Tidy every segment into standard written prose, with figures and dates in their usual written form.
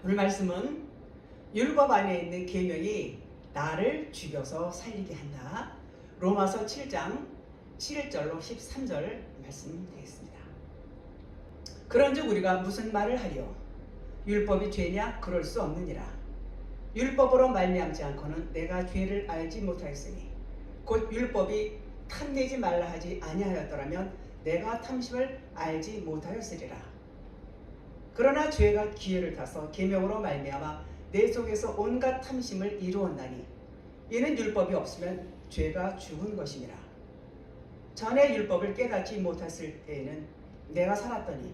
오늘 말씀은 율법 안에 있는 계명이 나를 죽여서 살리게 한다. 로마서 7장 7절로 13절 말씀 되겠습니다. 그런즉 우리가 무슨 말을 하리요? 율법이 죄냐? 그럴 수 없느니라. 율법으로 말미암지 않고는 내가 죄를 알지 못하였으니 곧 율법이 탐내지 말라 하지 아니하였더라면 내가 탐심을 알지 못하였으리라. 그러나 죄가 기회를 타서 계명으로 말미암아 내 속에서 온갖 탐심을 이루었나니 이는 율법이 없으면 죄가 죽은 것이니라. 전에 율법을 깨닫지 못했을 때에는 내가 살았더니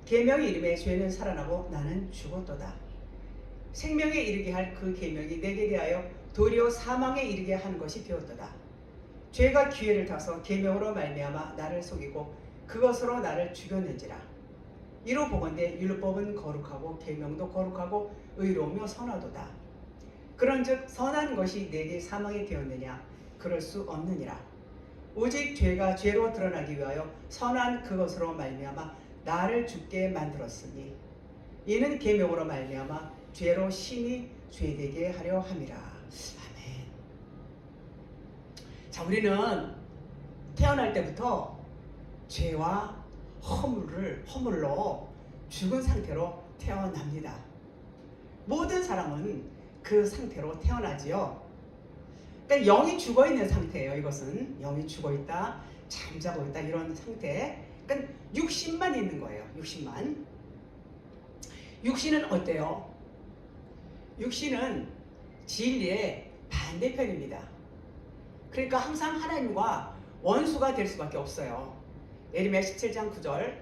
계명의 이름에 죄는 살아나고 나는 죽었도다. 생명에 이르게 할 그 계명이 내게 대하여 도리어 사망에 이르게 한 것이 되었도다. 죄가 기회를 타서 계명으로 말미암아 나를 속이고 그것으로 나를 죽였는지라. 이로 보건대 율법은 거룩하고 계명도 거룩하고 의로우며 선하도다. 그런즉 선한 것이 내게 사망이 되었느냐? 그럴 수 없느니라. 오직 죄가 죄로 드러나기 위하여 선한 그것으로 말미암아 나를 죽게 만들었으니 이는 계명으로 말미암아 죄로 심히 죄되게 하려 함이라. 아멘. 자, 우리는 태어날 때부터 죄와 허물로 죽은 상태로 태어납니다. 모든 사람은 그 상태로 태어나지요. 그러니까 영이 죽어있는 상태예요. 이것은 영이 죽어있다, 잠자고 있다 이런 상태. 그러니까 육신만 있는 거예요. 육신만. 육신은 어때요? 육신은 진리의 반대편입니다. 그러니까 항상 하나님과 원수가 될 수밖에 없어요. 예레미야 17장 9절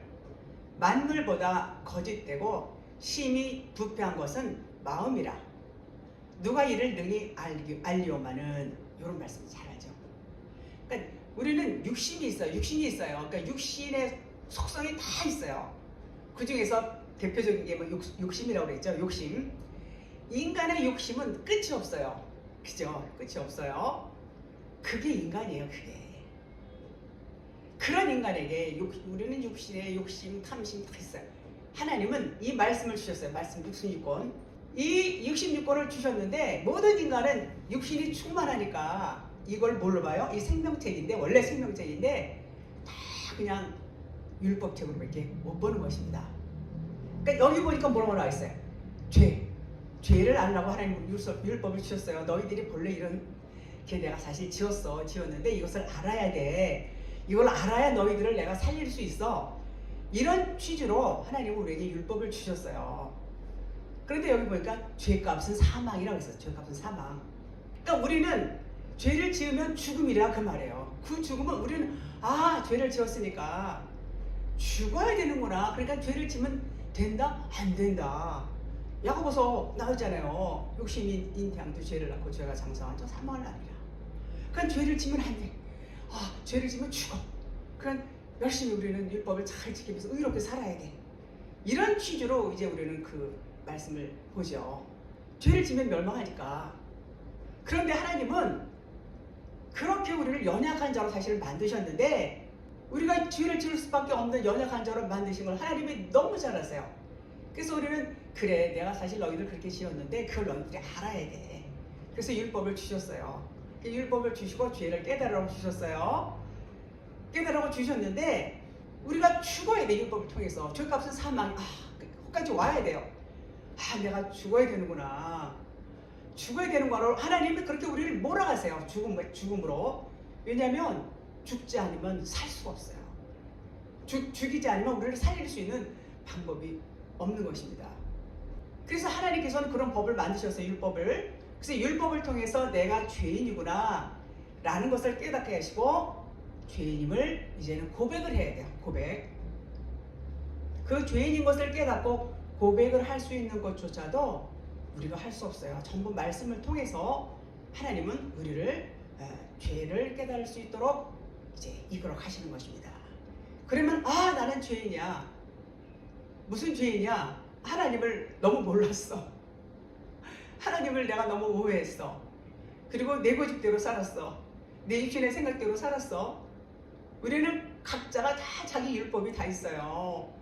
만물보다 거짓되고 심히 부패한 것은 마음이라. 누가 이를 능히 알리오마는 이런 말씀 잘하죠. 그러니까 우리는 육신이 있어요. 그러니까 육신의 속성이 다 있어요. 그 중에서 대표적인 게 뭐 욕심이라고 그랬죠. 욕심. 인간의 욕심은 끝이 없어요. 그죠? 끝이 없어요. 그게 인간이에요. 그게. 그런 인간에게 우리는 육신의 욕심, 탐심 다 있어요. 하나님은 이 말씀을 주셨어요. 말씀 66권. 이 66권을 주셨는데 모든 인간은 육신이 충만하니까 이걸 뭘로 봐요? 이 생명책인데, 원래 생명책인데 다 그냥 율법책으로밖에 못 보는 것입니다. 그러니까 여기 보니까 뭐라고 나와 있어요? 죄를 알라고 하나님 율법을 주셨어요. 너희들이 본래 이런 게 내가 사실 지었는데 이것을 알아야 돼. 이걸 알아야 너희들을 내가 살릴 수 있어. 이런 취지로 하나님은 우리에게 율법을 주셨어요. 그런데 여기 보니까 죄값은 사망이라고 했어요. 죄값은 사망. 그러니까 우리는 죄를 지으면 죽음이라 그 말이에요. 그 죽음은 우리는 죄를 지었으니까 죽어야 되는구나. 그러니까 죄를 지으면 된다? 안 된다. 야고보서 나오잖아요. 욕심이 인태함도 죄를 낳고 죄가 장성한 자 사망을 낳으리라. 그러니까 죄를 지으면 안 돼. 죄를 지으면 죽어. 그러니까 열심히 우리는 율법을 잘 지키면서 의롭게 살아야 돼. 이런 취지로 이제 우리는 그 말씀을 보죠. 죄를 지으면 멸망하니까. 그런데 하나님은 그렇게 우리를 연약한 자로 사실 만드셨는데 우리가 죄를 지을 수밖에 없는 연약한 자로 만드신 걸 하나님이 너무 잘 아세요. 그래서 우리는 그래, 내가 사실 너희들 그렇게 지었는데 그걸 너희들이 알아야 돼. 그래서 율법을 주셨어요. 율법을 주시고 죄를 깨달으라고 주셨어요. 깨달으라고 주셨는데 우리가 죽어야 돼. 율법을 통해서. 죄값은 사망. 거기까지 와야 돼요. 내가 죽어야 되는구나. 죽어야 되는 거로 하나님이 그렇게 우리를 몰아가세요. 죽음으로. 왜냐하면 죽지 않으면 살 수가 없어요. 죽이지 않으면 우리를 살릴 수 있는 방법이 없는 것입니다. 그래서 하나님께서는 그런 법을 만드셨어요. 율법을. 그래서 율법을 통해서 내가 죄인이구나 라는 것을 깨닫게 하시고 죄인임을 이제는 고백을 해야 돼요. 고백. 그 죄인인 것을 깨닫고 고백을 할 수 있는 것조차도 우리가 할 수 없어요. 전부 말씀을 통해서 하나님은 우리를 죄를 깨달을 수 있도록 이제 이끌어 가시는 것입니다. 그러면 나는 죄인이야. 무슨 죄인이야? 하나님을 너무 몰랐어. 하나님을 내가 너무 오해했어. 그리고 내 고집대로 살았어. 내 육신의 생각대로 살았어. 우리는 각자가 다 자기 율법이 다 있어요.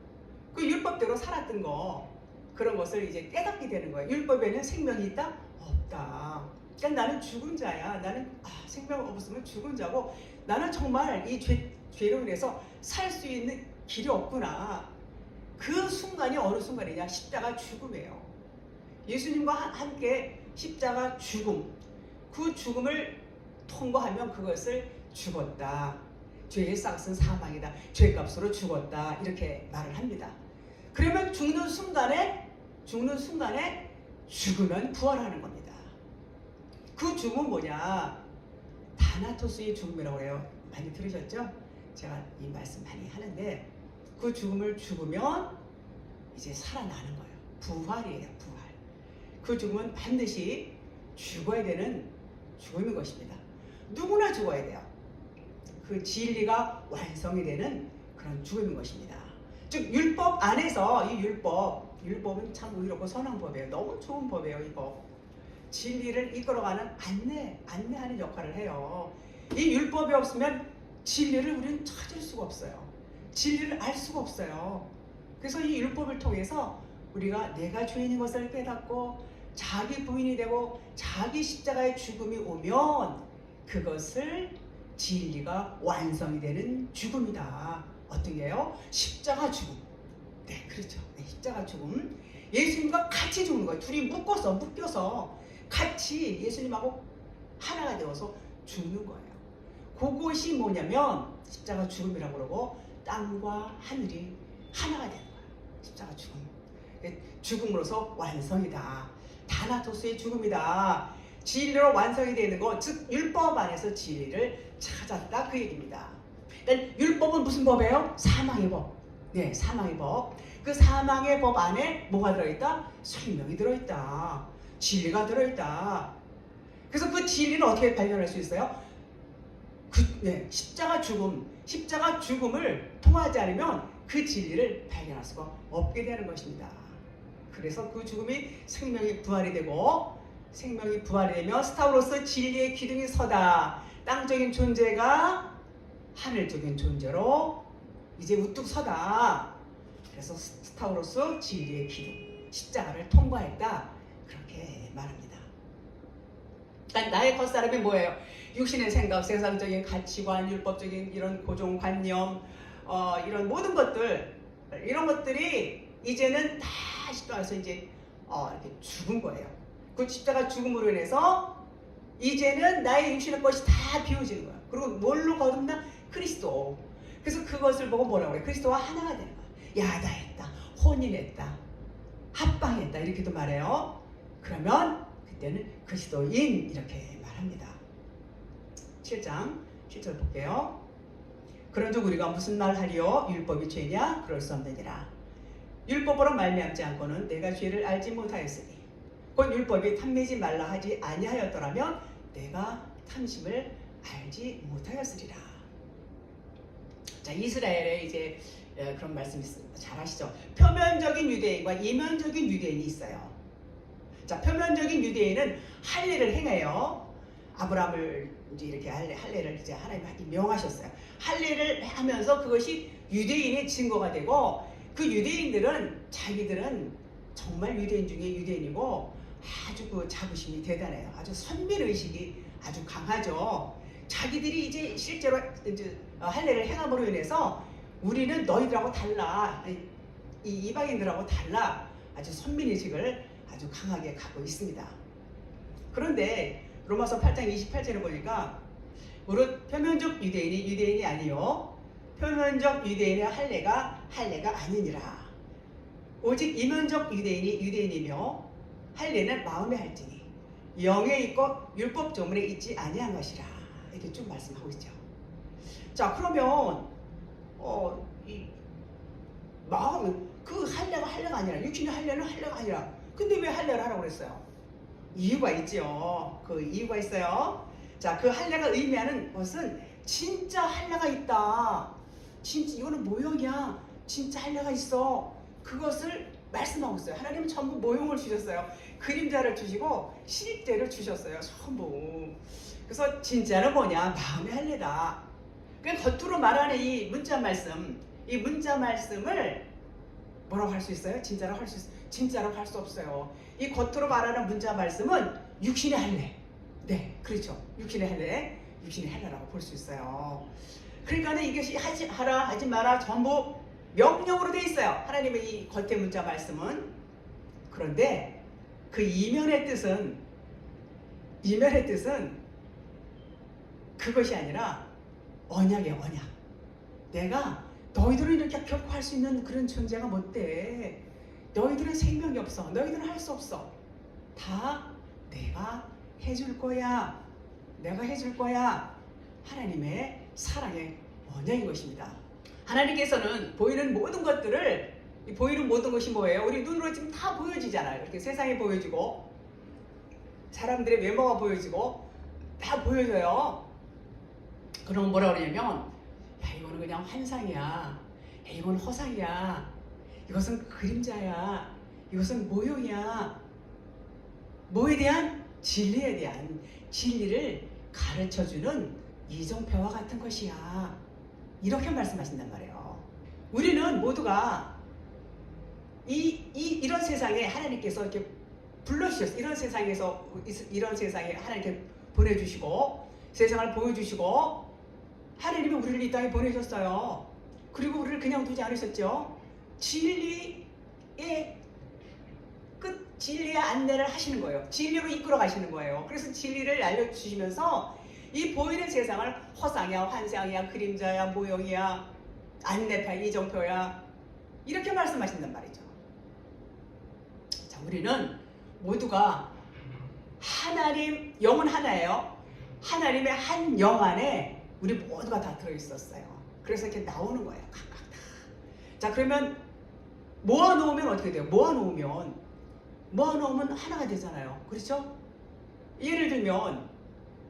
그 율법대로 살았던 거 그런 것을 이제 깨닫게 되는 거예요. 율법에는 생명이 있다? 없다. 그러니까 나는 죽은 자야. 나는 생명 없으면 죽은 자고 나는 정말 이 죄로 인해서 살 수 있는 길이 없구나. 그 순간이 어느 순간이냐? 십자가 죽음이에요. 예수님과 함께 십자가 죽음, 그 죽음을 통과하면 그것을 죽었다. 죄의 싹은 사망이다. 죄값으로 죽었다. 이렇게 말을 합니다. 그러면 죽는 순간에 죽으면 부활하는 겁니다. 그 죽음은 뭐냐? 다나토스의 죽음이라고 해요. 많이 들으셨죠? 제가 이 말씀 많이 하는데 그 죽음을 죽으면 이제 살아나는 거예요. 부활이에요. 부활. 그 죽음은 반드시 죽어야 되는 죽음인 것입니다. 누구나 죽어야 돼요. 그 진리가 완성이 되는 그런 죽음인 것입니다. 즉 율법 안에서 이 율법은 참 의롭고 선한 법이에요. 너무 좋은 법이에요. 이거 진리를 이끌어가는 안내하는 역할을 해요. 이 율법이 없으면 진리를 우리는 찾을 수가 없어요. 진리를 알 수가 없어요. 그래서 이 율법을 통해서 우리가 내가 죄인인 것을 깨닫고 자기 부인이 되고 자기 십자가의 죽음이 오면 그것을 진리가 완성이 되는 죽음이다. 어떤 게요? 십자가 죽음. 네, 그렇죠. 네, 십자가 죽음. 예수님과 같이 죽는 거예요. 둘이 묶여서 같이 예수님하고 하나가 되어서 죽는 거예요. 그것이 뭐냐면 십자가 죽음이라고 그러고 땅과 하늘이 하나가 되는 거예요. 십자가 죽음. 죽음으로서 완성이다. 다나토스의 죽음이다. 진리로 완성이 되는 것, 즉 율법 안에서 진리를 찾았다 그 얘기입니다. 그러니까 율법은 무슨 법이에요? 사망의 법. 네, 사망의 법. 그 사망의 법 안에 뭐가 들어있다? 생명이 들어있다. 진리가 들어있다. 그래서 그 진리를 어떻게 발견할 수 있어요? 십자가 죽음을 통하지 않으면 그 진리를 발견할 수가 없게 되는 것입니다. 그래서 그 죽음이 생명이 부활이 되고 생명이 부활이 되며 스타우로서 진리의 기둥이 서다. 땅적인 존재가 하늘적인 존재로 이제 우뚝 서다. 그래서 스타우로서 진리의 기둥, 십자가를 통과했다. 그렇게 말합니다. 그러니까 나의 겉사람이 뭐예요? 육신의 생각, 세상적인 가치관, 율법적인 이런 고정관념, 이런 모든 것들, 이런 것들이 이제는 다 십자가에서 이제 이렇게 죽은 거예요. 그 십자가 죽음으로 인해서 이제는 나의 육신의 것이 다 비워지는 거예요. 그리고 뭘로 거듭나? 그리스도. 그래서 그것을 보고 뭐라고 그래? 그리스도와 하나가 되는 거예요. 야다했다, 혼인했다, 합방했다 이렇게도 말해요. 그러면 그때는 그리스도인 이렇게 말합니다. 7장 7절 볼게요. 그런즉 우리가 무슨 말 하리요? 율법이 죄냐? 그럴 수 없느니라. 율법으로 말미암지 않고는 내가 죄를 알지 못하였으니 곧 율법이 탐내지 말라 하지 아니하였더라면 내가 탐심을 알지 못하였으리라. 자, 이스라엘에 이제 그런 말씀 있습니다. 잘 아시죠? 표면적인 유대인과 이면적인 유대인이 있어요. 자, 표면적인 유대인은 할례를 행해요. 아브라함을 이제 이렇게 할례를 이제 하나님이 명하셨어요. 할례를 하면서 그것이 유대인의 증거가 되고 그 유대인들은 자기들은 정말 유대인 중에 유대인이고 아주 그 자부심이 대단해요. 아주 선민의식이 아주 강하죠. 자기들이 이제 실제로 이제 할례를 행함으로 인해서 우리는 너희들하고 달라. 이 이방인들하고 달라. 아주 선민의식을 아주 강하게 갖고 있습니다. 그런데 로마서 8장 28절을 보니까 무릇 표면적 유대인이 유대인이 아니요 표면적 유대인의 할례가 아니니라. 오직 이면적 유대인이 유대인이며 할례는 마음에 할지니 영에 있고 율법 조문에 있지 아니한 것이라. 이렇게 쭉 말씀하고 있죠. 자, 그러면 이 마음 그 할례가 아니라 육신의 할례는 할례가 아니라 근데 왜 할례를 하라고 그랬어요? 이유가 있죠. 그 이유가 있어요. 자, 그 할례가 의미하는 것은 진짜 할례가 있다. 진짜 이거는 모형이야. 진짜 할례가 있어. 그것을 말씀하고 있어요. 하나님은 전부 모형을 주셨어요. 그림자를 주시고 실제를 주셨어요. 전부. 그래서 진짜는 뭐냐? 마음의 할례다. 그 겉으로 말하는 이 문자 말씀을 뭐라고 할 수 있어요? 진짜로 할 수 있어요. 진짜라고 할 수 없어요. 이 겉으로 말하는 문자 말씀은 육신의 할례. 네, 그렇죠. 육신의 할례, 육신의 할례라고 볼 수 있어요. 그러니까 이것이 하라 하지 마라 전부 명령으로 돼 있어요. 하나님의 이 겉의 문자 말씀은. 그런데 그 이면의 뜻은 그것이 아니라 언약이에요. 언약. 내가 너희들은 이렇게 결코 할 수 있는 그런 존재가 못 돼. 너희들은 생명이 없어. 너희들은 할 수 없어. 다 내가 해줄 거야. 내가 해줄 거야. 하나님의 사랑의 언약인 것입니다. 하나님께서는 보이는 모든 것들을, 보이는 모든 것이 뭐예요? 우리 눈으로 지금 다 보여지잖아요. 이렇게 세상에 보여지고 사람들의 외모가 보여지고 다 보여져요. 그럼 뭐라 그러냐면, 야, 이거는 그냥 환상이야. 야, 이건 허상이야. 이것은 그림자야. 이것은 모형이야. 뭐에 대한? 진리에 대한, 진리를 가르쳐주는 이정표와 같은 것이야. 이렇게 말씀하신단 말이에요. 우리는 모두가 이런 세상에 하나님께서 이렇게 불러주셨어요. 이런 세상에 하나님께 보내주시고 세상을 보여주시고 하나님이 우리를 이 땅에 보내셨어요. 그리고 우리를 그냥 두지 않으셨죠. 진리의 진리의 안내를 하시는 거예요. 진리로 이끌어 가시는 거예요. 그래서 진리를 알려주시면서 이 보이는 세상을 허상이야, 환상이야, 그림자야, 모형이야, 안내파, 이정표야, 이렇게 말씀하신단 말이죠. 자, 우리는 모두가 하나님, 영은 하나예요. 하나님의 한 영 안에 우리 모두가 다 들어있었어요. 그래서 이렇게 나오는 거예요. 각각 다. 자, 그러면 모아놓으면 어떻게 돼요? 모아놓으면 하나가 되잖아요. 그렇죠? 예를 들면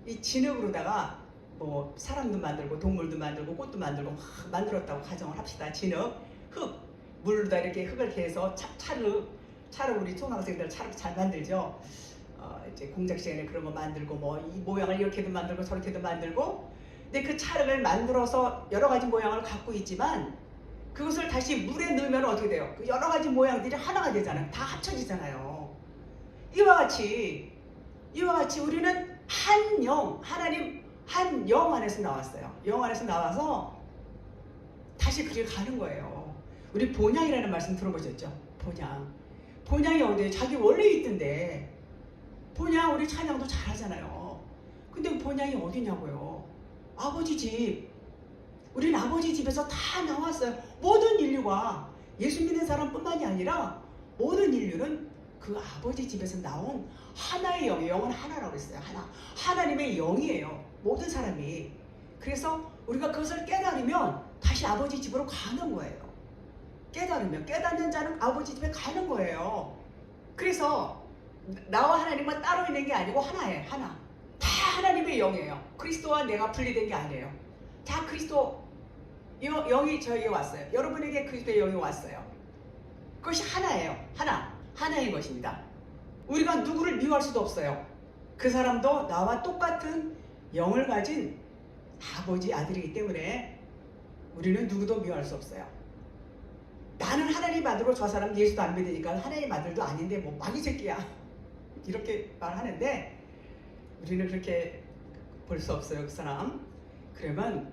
이 진흙으로다가 뭐 사람도 만들고 동물도 만들고 꽃도 만들고 막 만들었다고 가정을 합시다. 진흙, 흙, 물로다 이렇게 흙을 개서 차를 우리 초등학생들 차를 잘 만들죠. 이제 공작 시간에 그런 거 만들고 뭐 이 모양을 이렇게도 만들고 저렇게도 만들고. 근데 그 차를 만들어서 여러 가지 모양을 갖고 있지만 그것을 다시 물에 넣으면 어떻게 돼요? 그 여러 가지 모양들이 하나가 되잖아요. 다 합쳐지잖아요. 이와 같이 우리는 한 영, 하나님 한 영 안에서 나왔어요. 영 안에서 나와서 다시 그렇게 가는 거예요. 우리 본향이라는 말씀 들어보셨죠? 본향이 어디에? 자기 원래 있던데. 본향 우리 찬양도 잘하잖아요. 근데 본향이 어디냐고요? 아버지 집. 우린 아버지 집에서 다 나왔어요. 모든 인류가, 예수 믿는 사람뿐만이 아니라 모든 인류는 그 아버지 집에서 나온 하나의 영이에요. 영은 하나라고 했어요. 하나님의 영이에요. 모든 사람이. 그래서 우리가 그것을 깨달으면 다시 아버지 집으로 가는 거예요. 깨닫는 자는 아버지 집에 가는 거예요. 그래서 나와 하나님은 따로 있는 게 아니고 하나예요. 하나. 다 하나님의 영이에요. 그리스도와 내가 분리된 게 아니에요. 다 그리스도 영이 저에게 왔어요. 여러분에게 그리스도의 영이 왔어요. 그것이 하나예요. 하나인 것입니다. 우리가 누구를 미워할 수도 없어요. 그 사람도 나와 똑같은 영을 가진 아버지 아들이기 때문에 우리는 누구도 미워할 수 없어요. 나는 하나님 아들로 저 사람 예수도 안 믿으니까 하나님 아들도 아닌데 뭐 마귀 새끼야 이렇게 말하는데 우리는 그렇게 볼 수 없어요. 그 사람. 그러면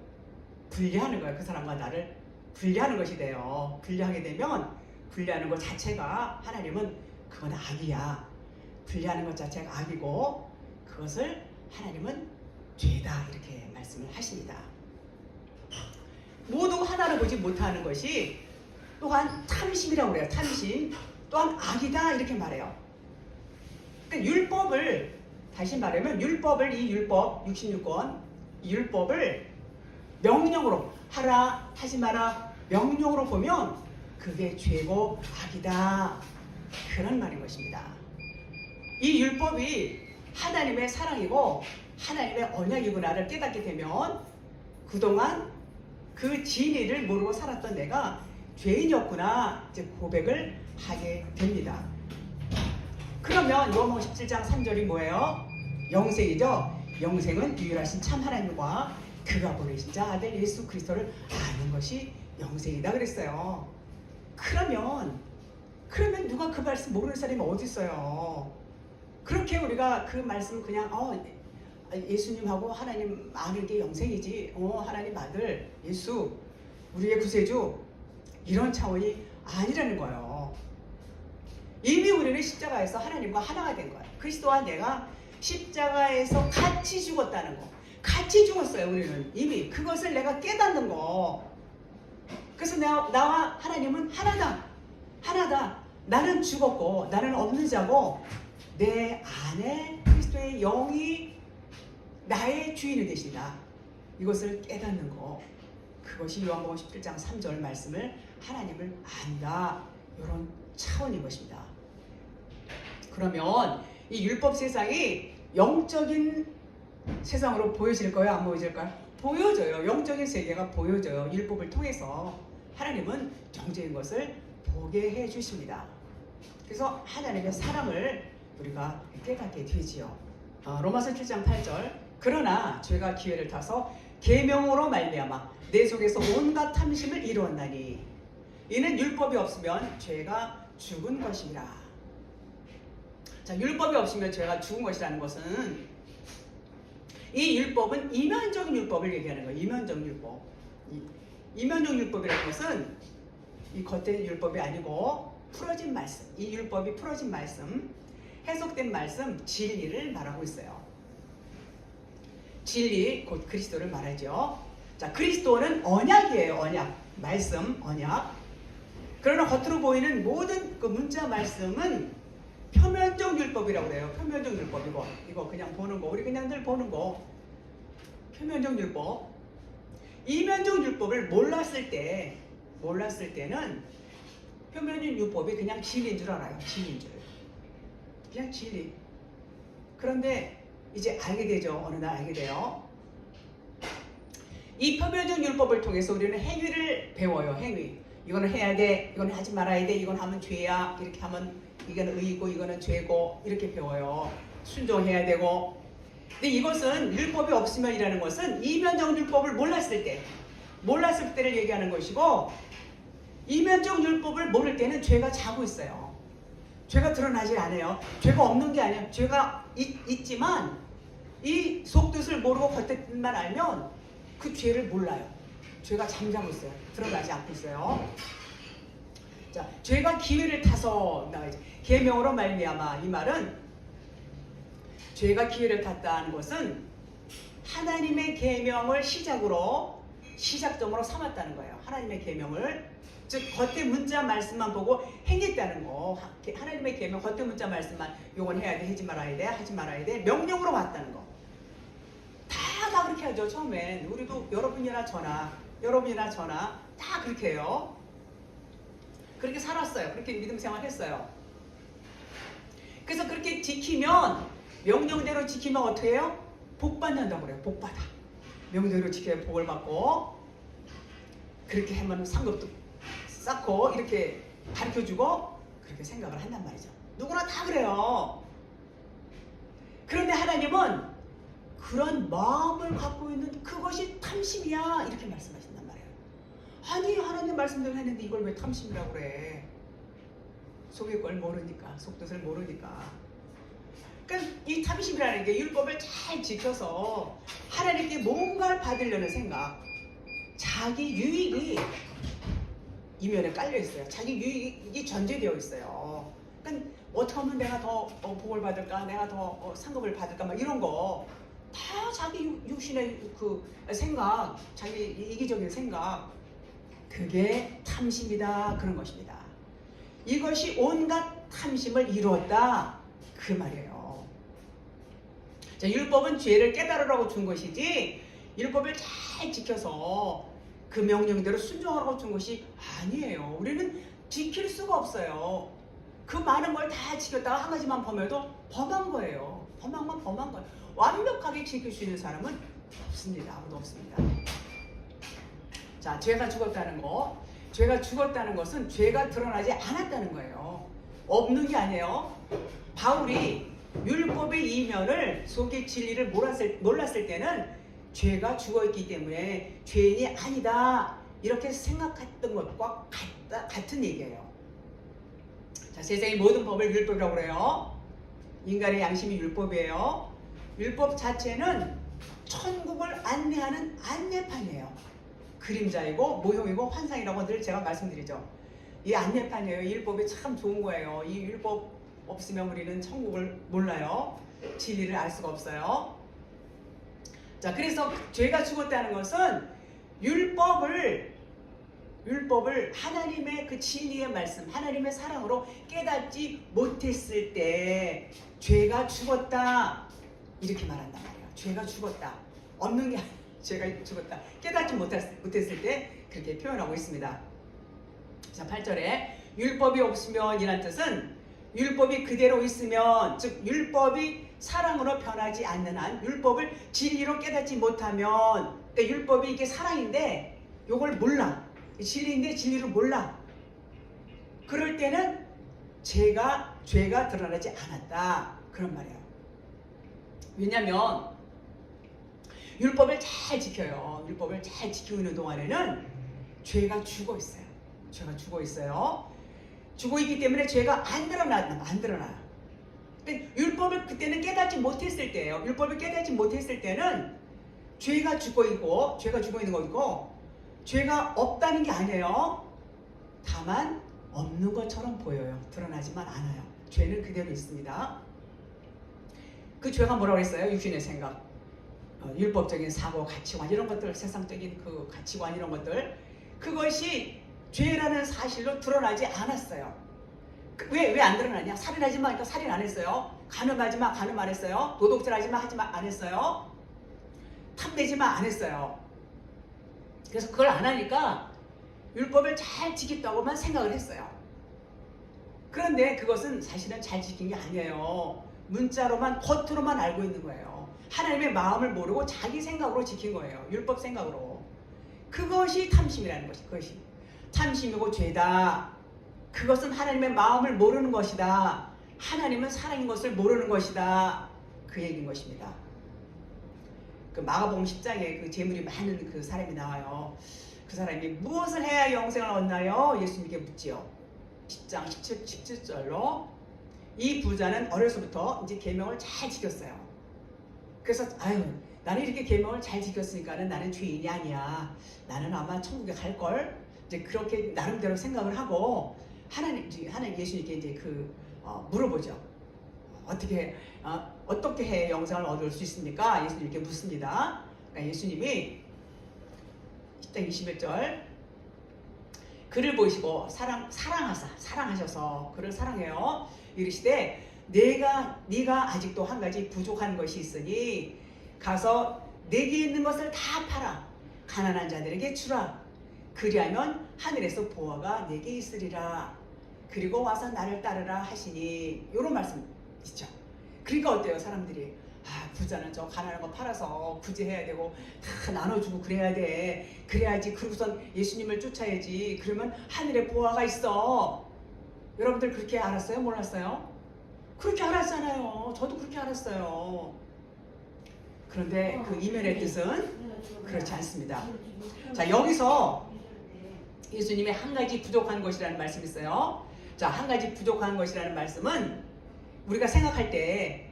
분리하는 거예요. 그 사람과 나를 분리하는 것이 돼요. 분리하게 되면 분리하는 것 자체가 하나님은 그건 악이야. 분리하는 것 자체가 악이고 그것을 하나님은 죄다 이렇게 말씀을 하십니다. 모두 하나로 보지 못하는 것이 또한 탐심이라고 그래요. 탐심 또한 악이다 이렇게 말해요. 그러니까 율법을 다시 말하면 이 율법 66권 이 율법을 명령으로 하라 하지 마라 명령으로 보면 그게 죄고 악이다 그런 말인 것입니다. 이 율법이 하나님의 사랑이고 하나님의 언약이구나를 깨닫게 되면 그동안 그 진리를 모르고 살았던 내가 죄인이었구나 이제 고백을 하게 됩니다. 그러면 요한복음 17장 3절이 뭐예요? 영생이죠. 영생은 유일하신 참 하나님과 그가 보내신 자 아들 예수 그리스도를 아는 것이 영생이다 그랬어요. 그러면 그러면 누가 그 말씀 모르는 사람이 어디 있어요? 그렇게 우리가 그 말씀 그냥 예수님하고 하나님 아는 게 영생이지. 하나님 아들 예수 우리의 구세주 이런 차원이 아니라는 거예요. 이미 우리는 십자가에서 하나님과 하나가 된 거예요. 그리스도와 내가 십자가에서 같이 죽었다는 거. 같이 죽었어요. 우리는 이미 그것을 내가 깨닫는 거. 그래서 나와 하나님은 하나다. 하나다. 나는 죽었고 나는 없는 자고 내 안에 그리스도의 영이 나의 주인이 되신다. 이것을 깨닫는 거. 그것이 요한복음 17장 3절 말씀을 하나님을 안다. 이런 차원인 것입니다. 그러면 이 율법 세상이 영적인 세상으로 보여질 거예요? 안 보여질까요? 보여져요. 영적인 세계가 보여져요. 율법을 통해서 하나님은 영적인 것을 보게 해주십니다. 그래서 하나님의 사랑을 우리가 깨닫게 되지요. 로마서 7장 8절 그러나 죄가 기회를 타서 계명으로 말미암아 내 속에서 온갖 탐심을 이루었나니 이는 율법이 없으면 죄가 죽은 것이라. 자, 율법이 없으면 죄가 죽은 것이라는 것은 이 율법은 이면적인 율법을 얘기하는 거예요. 이면적 율법. 이면적 율법이라는 것은 이 겉의 율법이 아니고 풀어진 말씀. 이 율법이 풀어진 말씀, 해석된 말씀, 진리를 말하고 있어요. 진리, 곧 그리스도를 말하죠. 자, 그리스도는 언약이에요. 언약. 말씀, 언약. 그러나 겉으로 보이는 모든 그 문자 말씀은 표면적 율법이라고 그래요. 표면적 율법. 이거 그냥 보는 거. 우리 그냥 늘 보는 거. 표면적 율법. 이면적 율법을 몰랐을 때는 표면적 율법이 그냥 진리인 줄 알아요. 진리인 줄. 그냥 진리. 그런데 이제 알게 되죠. 어느 날 알게 돼요. 이 표면적 율법을 통해서 우리는 행위를 배워요. 행위. 이거는 해야 돼. 이거는 하지 말아야 돼. 이건 하면 죄야. 이렇게 하면 이거는 의고 이거는 죄고 이렇게 배워요. 순종해야 되고. 근데 이것은 율법이 없으면이라는 것은 이면적 율법을 몰랐을 때를 얘기하는 것이고 이면적 율법을 모를 때는 죄가 자고 있어요. 죄가 드러나지 않아요. 죄가 없는 게 아니에요. 죄가 있지만 이 속뜻을 모르고 겉뜻만 알면 그 죄를 몰라요. 죄가 잠자고 있어요. 드러나지 않고 있어요. 자, 죄가 기회를 타서 나가죠. 계명으로 말미암아. 이 말은 죄가 기회를 탔다는 것은 하나님의 계명을 시작점으로 삼았다는 거예요. 하나님의 계명을, 즉 겉의 문자 말씀만 보고 행했다는 거. 하나님의 계명 겉의 문자 말씀만 요건 해야 돼, 하지 말아야 돼, 하지 말아야 돼, 명령으로 봤다는 거. 다 그렇게 하죠. 처음엔 우리도 여러분이나 저나 다 그렇게 해요. 그렇게 살았어요. 그렇게 믿음 생활했어요. 그래서 그렇게 지키면, 명령대로 지키면 어떻게 해요? 복 받는다고 그래요. 복 받아. 명령대로 지켜야 복을 받고, 그렇게 하면 상급도 쌓고 이렇게 가르쳐주고 그렇게 생각을 한단 말이죠. 누구나 다 그래요. 그런데 하나님은 그런 마음을 갖고 있는 그것이 탐심이야, 이렇게 말씀하신단 말이에요. 아니, 하나님 말씀대로 했는데 이걸 왜 탐심이라고 그래? 속의 걸 모르니까, 속뜻을 모르니까. 그러니까 이 탐심이라는 게 율법을 잘 지켜서 하나님께 뭔가를 받으려는 생각, 자기 유익이 이면에 깔려 있어요. 자기 유익이 전제되어 있어요. 그러니까 어떻게 하면 내가 더 복을 받을까, 내가 더 상급을 받을까, 막 이런 거 다 자기 육신의 그 생각, 자기 이기적인 생각, 그게 탐심이다, 그런 것입니다. 이것이 온갖 탐심을 이루었다, 그 말이에요. 자, 율법은 죄를 깨달으라고 준 것이지 율법을 잘 지켜서 그 명령대로 순종하라고 준 것이 아니에요. 우리는 지킬 수가 없어요. 그 많은 걸 다 지켰다가 한 가지만 범해도 범한 거예요. 범한 거예요. 완벽하게 지킬 수 있는 사람은 없습니다. 아무도 없습니다. 자, 죄가 죽었다는 거. 죄가 죽었다는 것은 죄가 드러나지 않았다는 거예요. 없는 게 아니에요. 바울이 율법의 이면을, 속의 진리를 몰랐을 때는 죄가 죽어있기 때문에 죄인이 아니다, 이렇게 생각했던 것과 같은 얘기예요. 자, 세상의 모든 법을 율법이라고 그래요. 인간의 양심이 율법이에요. 율법 자체는 천국을 안내하는 안내판이에요. 그림자이고 모형이고 환상이라고 늘 제가 말씀드리죠. 이 안내판이에요. 이 율법이 참 좋은 거예요. 이 율법 없으면 우리는 천국을 몰라요. 진리를 알 수가 없어요. 자, 그래서 죄가 죽었다는 것은 율법을 하나님의 그 진리의 말씀, 하나님의 사랑으로 깨닫지 못했을 때 죄가 죽었다 이렇게 말한단 말이에요. 죄가 죽었다. 없는 게 아니라 죄가 죽었다. 깨닫지 못했을 때 그렇게 표현하고 있습니다. 자, 8절에 율법이 없으면 이란 뜻은 율법이 그대로 있으면, 즉 율법이 사랑으로 변하지 않는 한, 율법을 진리로 깨닫지 못하면, 그러니까 율법이 이게 사랑인데 이걸 몰라. 진리인데 진리를 몰라. 그럴 때는 죄가 드러나지 않았다. 그런 말이에요. 왜냐하면 율법을 잘 지켜요. 율법을 잘 지키고 있는 동안에는 죄가 죽어 있어요. 죄가 죽어 있어요. 죽어 있기 때문에 죄가 안 드러나요. 율법을 그때는 깨닫지 못했을 때예요. 율법을 깨닫지 못했을 때는 죄가 죽어 있는 거고, 죄가 없다는 게 아니에요. 다만 없는 것처럼 보여요. 드러나지만 않아요. 죄는 그대로 있습니다. 그 죄가 뭐라고 했어요? 육신의 생각, 율법적인 사고, 가치관 이런 것들, 세상적인 그 가치관 이런 것들, 그것이 죄라는 사실로 드러나지 않았어요. 왜 안 드러나냐? 살인하지 마, 그러니까 살인 안 했어요. 간음하지 마, 간음 안 했어요. 도둑질하지 마, 안 했어요. 탐내지 마, 안 했어요. 그래서 그걸 안 하니까 율법을 잘 지켰다고만 생각을 했어요. 그런데 그것은 사실은 잘 지킨 게 아니에요. 문자로만, 겉으로만 알고 있는 거예요. 하나님의 마음을 모르고 자기 생각으로 지킨 거예요. 율법 생각으로. 그것이 탐심이라는 것이, 그것이 탐심이고 죄다. 그것은 하나님의 마음을 모르는 것이다. 하나님은 사랑인 것을 모르는 것이다. 그 얘기인 것입니다. 그 마가복음 10장에 그 재물이 많은 그 사람이 나와요. 그 사람이 무엇을 해야 영생을 얻나요? 예수님께 묻지요. 10장 17절로 이 부자는 어려서부터 이제 계명을 잘 지켰어요. 그래서 나는 이렇게 계명을 잘 지켰으니까는 나는 죄인이 아니야. 나는 아마 천국에 갈 걸. 이제 그렇게 나름대로 생각을 하고 하나님 예수님께 이제 물어보죠. 어떻게 해 영생을 얻을 수 있습니까? 예수님께 묻습니다. 그러니까 예수님이 10장 21절 그를 보시고 사랑하셔서 그를 사랑해요. 이르시되 네가 아직도 한 가지 부족한 것이 있으니 가서 내게 있는 것을 다 팔아 가난한 자들에게 주라. 그리하면 하늘에서 보화가 내게 있으리라. 그리고 와서 나를 따르라 하시니, 이런 말씀 있죠. 그러니까 어때요? 사람들이 부자는 저 가난한 거 팔아서 구제해야 되고 다 나눠주고 그래야 돼. 그래야지. 그러고선 예수님을 쫓아야지. 그러면 하늘에 보화가 있어. 여러분들 그렇게 알았어요? 몰랐어요? 그렇게 알았잖아요. 저도 그렇게 알았어요. 그런데 그 이면의 뜻은 그렇지 않습니다. 자, 여기서 예수님이 한 가지 부족한 것이라는 말씀이 있어요. 자, 한 가지 부족한 것이라는 말씀은 우리가 생각할 때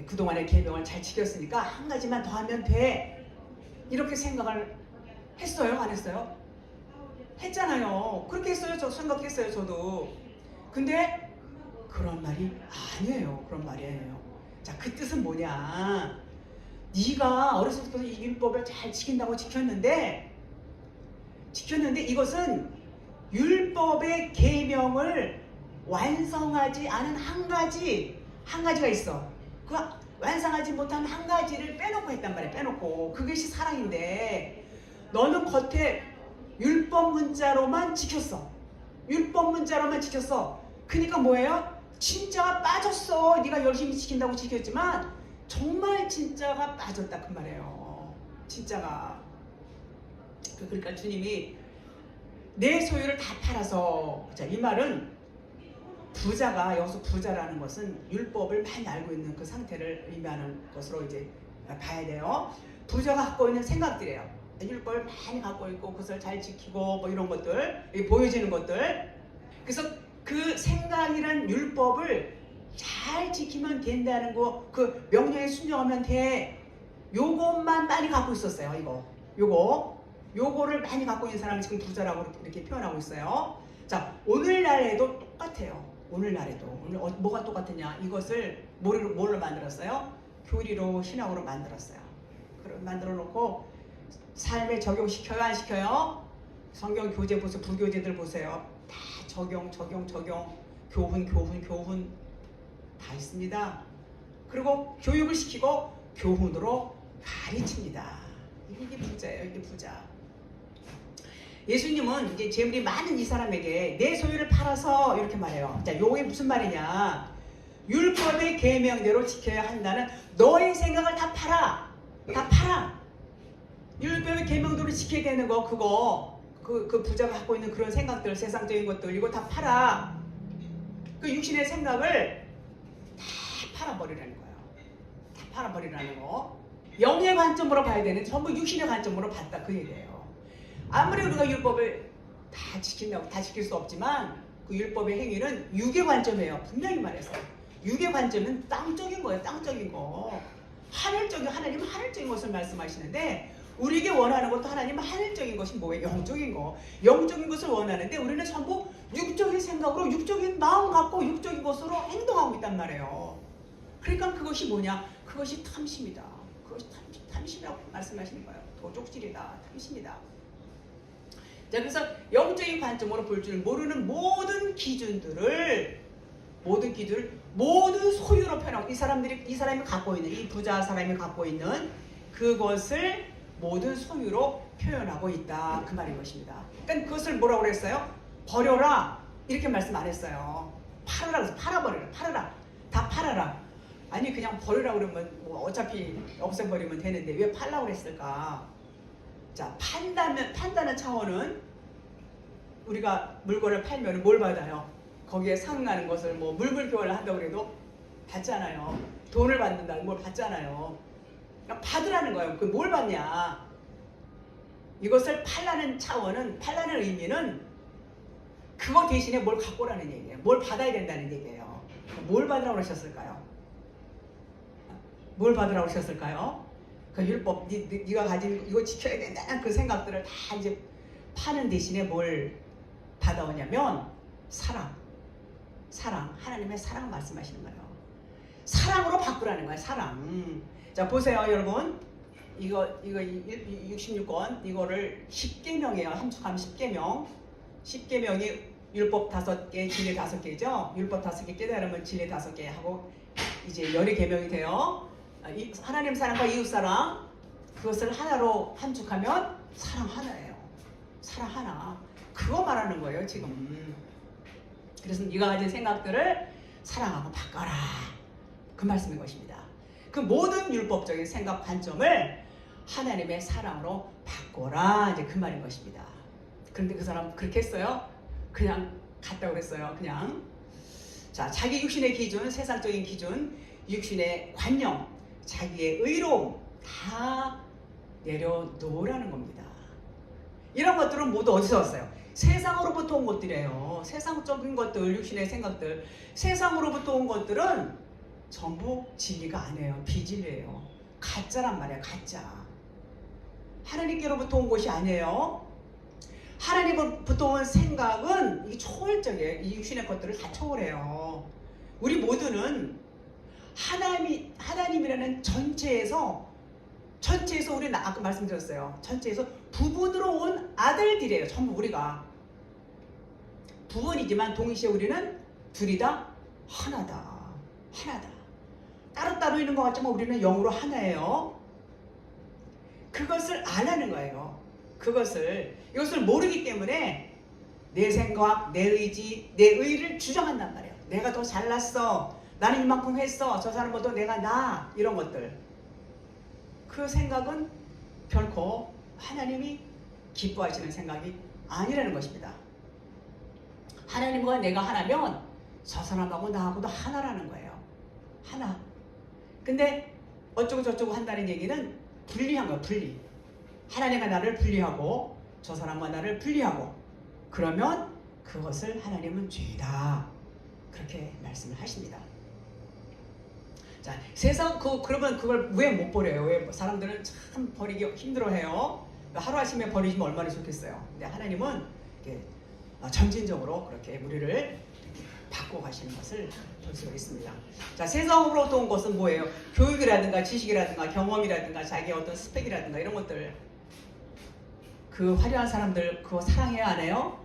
그동안의 계명을 잘 지켰으니까 한 가지만 더 하면 돼. 이렇게 생각을 했어요? 안 했어요? 했잖아요. 그렇게 했어요. 저 생각했어요. 저도. 근데 그런 말이 아니에요. 그런 말이 아니에요. 자, 그 뜻은 뭐냐? 네가 어렸을 때부터 이 율법을 잘 지킨다고 지켰는데 이것은 율법의 계명을 완성하지 않은 한 가지가 있어. 그 완성하지 못한 한 가지를 빼놓고 했단 말이야. 빼놓고. 그것이 사랑인데 너는 겉에 율법 문자로만 지켰어. 그러니까 뭐예요? 진짜가 빠졌어. 네가 열심히 지킨다고 지켰지만 정말 진짜가 빠졌다 그 말이에요. 진짜가. 그러니까 주님이 내 소유를 다 팔아서, 자, 이 말은 부자가, 여기서 부자라는 것은 율법을 많이 알고 있는 그 상태를 의미하는 것으로 이제 봐야 돼요. 부자가 갖고 있는 생각들이에요. 율법을 많이 갖고 있고 그것을 잘 지키고 뭐 이런 것들, 보여지는 것들. 그래서 그 생각이란 율법을 잘 지키면 된다는 거, 그 명령에 순종하면 돼. 요것만 많이 갖고 있었어요. 요거를 많이 갖고 있는 사람이 지금 부자라고 이렇게 표현하고 있어요. 자, 오늘날에도 똑같아요. 오늘 뭐가 똑같으냐? 이것을 뭘로 만들었어요? 교리로, 신학으로 만들었어요. 만들어 놓고 삶에 적용시켜요, 안 시켜요? 성경 교재 보세요, 불교재들 보세요. 다 적용, 교훈 다 있습니다. 그리고 교육을 시키고 교훈으로 가르칩니다. 이게 부자예요, 이게 부자. 예수님은 이제 재물이 많은 이 사람에게 내 소유를 팔아서 이렇게 말해요. 자, 요게 무슨 말이냐? 율법의 계명대로 지켜야 한다는 너의 생각을 다 팔아. 율법의 계명대로 지켜야 되는 거, 그 부자가 갖고 있는 그런 생각들, 세상적인 것들, 이거 다 팔아. 그 육신의 생각을 다 팔아버리라는 거예요. 다 팔아버리라는 거. 영의 관점으로 봐야 되는, 전부 육신의 관점으로 봤다, 그 얘기예요. 아무리 우리가 율법을 다 지킬 수 없지만 그 율법의 행위는 육의 관점이에요. 분명히 말해서 육의 관점은 땅적인 거예요. 땅적인 거. 하나님은 하늘적인 것을 말씀하시는데 우리에게 원하는 것도 하나님은 하늘적인 것이 뭐예요? 영적인 거. 영적인 것을 원하는데 우리는 전부 육적인 생각으로 육적인 마음 갖고 육적인 것으로 행동하고 있단 말이에요. 그러니까 그것이 뭐냐? 그것이 탐심이다. 그것이 탐심이라고 말씀하시는 거예요. 도적질이다. 탐심이다. 자, 그래서 영적인 관점으로 볼 줄 모르는 모든 기준들을 모든 소유로 표현하고 이 사람이 갖고 있는, 이 부자 사람이 갖고 있는 그것을 모든 소유로 표현하고 있다, 그 말인 것입니다. 그러니까 그것을 뭐라고 그랬어요? 버려라, 이렇게 말씀 안 했어요. 팔아라, 그래서 팔아라, 다 팔아라. 아니 그냥 버리라 그러면 뭐 어차피 없애버리면 되는데 왜 팔라고 그랬을까? 자, 판다는 차원은 우리가 물건을 팔면 뭘 받아요? 거기에 상응하는 것을 뭐 물불 교환을 한다고 해도 받잖아요. 돈을 받는다는 걸 받잖아요. 그러니까 받으라는 거예요. 그 뭘 받냐? 이것을 팔라는 차원은, 팔라는 의미는 그거 대신에 뭘 갖고 오라는 얘기예요. 뭘 받아야 된다는 얘기예요. 뭘 받으라고 그러셨을까요? 뭘 받으라고 그러셨을까요? 그 율법, 네가 가진 이거 지켜야 된다는 그 생각들을 다 이제 파는 대신에 뭘 받아오냐면 사랑, 하나님의 사랑 말씀하시는 거예요. 사랑으로 바꾸라는 거예요. 사랑. 자, 보세요, 여러분. 이거 66권 이거를 10계명이에요. 함축하면 10계명. 10계명이 율법 5개, 진리 5개죠. 율법 5개 깨달으면 진리 5개 하고 이제 열의 계명이 돼요. 하나님 사랑과 이웃 사랑, 그것을 하나로 함축하면 사랑 하나예요. 사랑 하나. 그거 말하는 거예요, 지금. 그래서 네가 가진 생각들을 사랑하고 바꿔라, 그 말씀인 것입니다. 그 모든 율법적인 생각 관점을 하나님의 사랑으로 바꿔라, 이제 그 말인 것입니다. 그런데 그 사람 그렇게 했어요? 그냥 갔다고 그랬어요. 그냥. 자, 자기 육신의 기준, 세상적인 기준, 육신의 관념, 자기의 의로움 다 내려놓으라는 겁니다. 이런 것들은 모두 어디서 왔어요? 세상으로부터 온 것들이에요. 세상적인 것들, 육신의 생각들, 세상으로부터 온 것들은 전부 진리가 아니에요. 비진리예요. 가짜란 말이에요. 가짜. 하나님께로부터 온 것이 아니에요. 하나님으로부터 온 생각은 이게 초월적이에요. 이 육신의 것들을 다 초월해요. 우리 모두는 하나님이라는 전체에서 우리는 아까 말씀드렸어요. 전체에서 부분으로 온 아들들이에요. 전부 우리가. 부분이지만 동시에 우리는 둘이 다 하나다. 따로따로 있는 것 같지만 우리는 영으로 하나예요. 그것을 안 하는 거예요. 이것을 모르기 때문에 내 생각, 내 의지, 내 의를 주장한단 말이에요. 내가 더 잘났어. 나는 이만큼 했어. 저 사람보다 내가 나. 이런 것들. 그 생각은 결코 하나님이 기뻐하시는 생각이 아니라는 것입니다. 하나님과 내가 하나면 저 사람하고 나하고도 하나라는 거예요. 하나. 근데 어쩌고 저쩌고 한다는 얘기는 분리한 거예요. 분리. 하나님과 나를 분리하고 저 사람과 나를 분리하고 그러면 그것을 하나님은 죄다 그렇게 말씀을 하십니다. 자, 세상 그러면 그걸 왜 못 버려요? 왜 사람들은 참 버리기 힘들어해요. 하루아침에 버리시면 얼마나 좋겠어요. 근데 하나님은 이렇게 점진적으로 그렇게 우리를 바꿔 가시는 것을 볼 수가 있습니다. 자, 세상으로부터 온 것은 뭐예요? 교육이라든가 지식이라든가 경험이라든가 자기의 어떤 스펙이라든가 이런 것들. 그 화려한 사람들 그거 사랑해야 안 해요?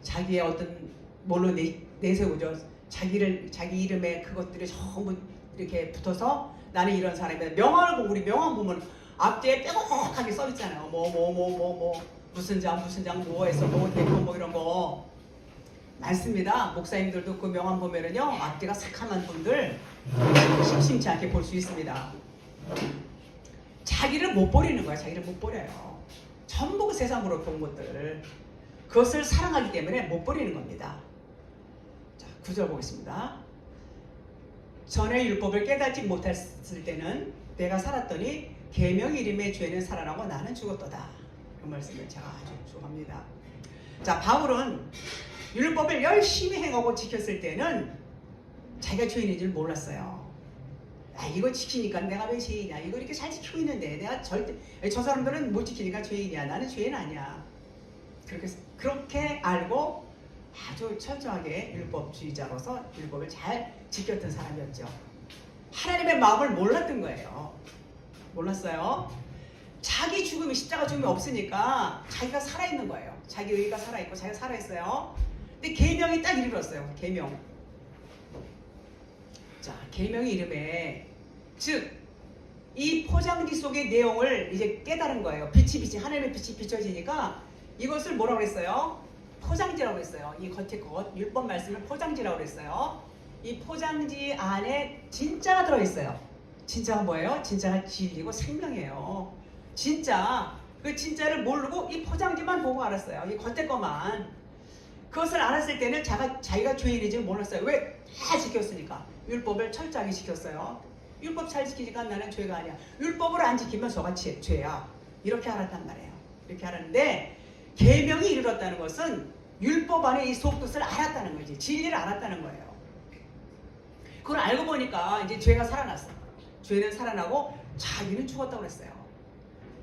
자기의 어떤 뭘로 내세우죠. 자기 이름에 그것들이 전부 이렇게 붙어서 나는 이런 사람이다. 명함을 보고 우리 명함 보면 앞뒤에 빼곡하게 써 있잖아요. 무슨 장 뭐해서 뭐 됐고 뭐 이런 거 많습니다. 목사님들도 그 명함 보면은요 앞뒤가 새카만 분들 심심치 않게 볼 수 있습니다. 자기를 못 버리는 거야. 자기를 못 버려요. 전부 그 세상으로 본 것들 그것을 사랑하기 때문에 못 버리는 겁니다. 자, 9절 보겠습니다. 전에 율법을 깨닫지 못했을 때는 내가 살았더니 계명 이름의 죄는 살아나고 나는 죽었도다. 그 말씀을 제가 아주 좋아합니다. 자, 바울은 율법을 열심히 행하고 지켰을 때는 자기가 죄인인 줄 몰랐어요. 이거 지키니까 내가 왜 죄인이야? 이거 이렇게 잘 지키고 있는데 내가 절대 저 사람들은 못 지키니까 죄인이야. 나는 죄인 아니야. 그렇게 알고 아주 철저하게 율법주의자로서 율법을 잘 지켰던 사람이었죠. 하나님의 마음을 몰랐던 거예요. 몰랐어요. 자기 죽음이 십자가 죽음이 없으니까 자기가 살아있는 거예요. 자기 의가 살아있고 자기가 살아있어요. 근데 계명이 딱 이르렀어요. 계명. 자, 계명의 이름에 즉 이 포장지 속의 내용을 이제 깨달은 거예요. 빛이 하나님의 빛이 비춰지니까 이것을 뭐라고 그랬어요? 포장지라고 했어요. 이 겉에 것 율법 말씀을 포장지라고 그랬어요. 이 포장지 안에 진짜가 들어있어요. 진짜가 뭐예요? 진짜가 진리고 생명이에요. 진짜 그 진짜를 모르고 이 포장지만 보고 알았어요. 이 겉에 것만. 그것을 알았을 때는 자기가 죄인인지 몰랐어요. 왜? 다 지켰으니까. 율법을 철저하게 지켰어요. 율법 잘 지키니까 나는 죄가 아니야. 율법을 안 지키면 저가 죄야. 이렇게 알았단 말이에요. 이렇게 알았는데 계명이 이르렀다는 것은 율법 안에 이 속뜻을 알았다는 거지. 진리를 알았다는 거예요. 그걸 알고 보니까 이제 죄가 살아났어. 죄는 살아나고 자기는 죽었다고 그랬어요.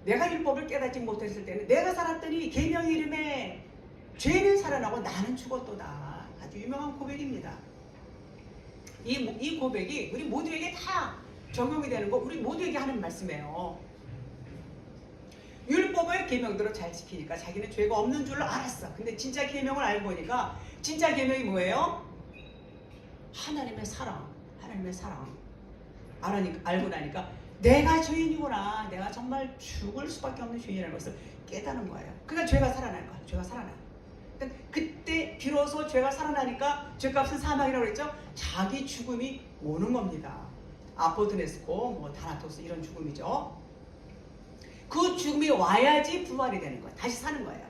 내가 율법을 깨닫지 못했을 때는 내가 살았더니 계명의 이름에 죄는 살아나고 나는 죽었도다. 아주 유명한 고백입니다. 이 고백이 우리 모두에게 다 적용이 되는 거 우리 모두에게 하는 말씀이에요. 율법의 계명대로 잘 지키니까 자기는 죄가 없는 줄로 알았어. 근데 진짜 계명을 알고 보니까 진짜 계명이 뭐예요? 하나님의 사랑. 하나님의 사랑. 알고 나니까 내가 죄인이구나. 내가 정말 죽을 수밖에 없는 죄인이라는 것을 깨닫는 거예요. 그러니까 죄가 살아나는 거야. 죄가 살아나. 그때 비로소 죄가 살아나니까 죄값은 사망이라고 그랬죠. 자기 죽음이 오는 겁니다. 아포드네스코, 다나토스 이런 죽음이죠. 그 죽음이 와야지 부활이 되는 거예요. 다시 사는 거예요.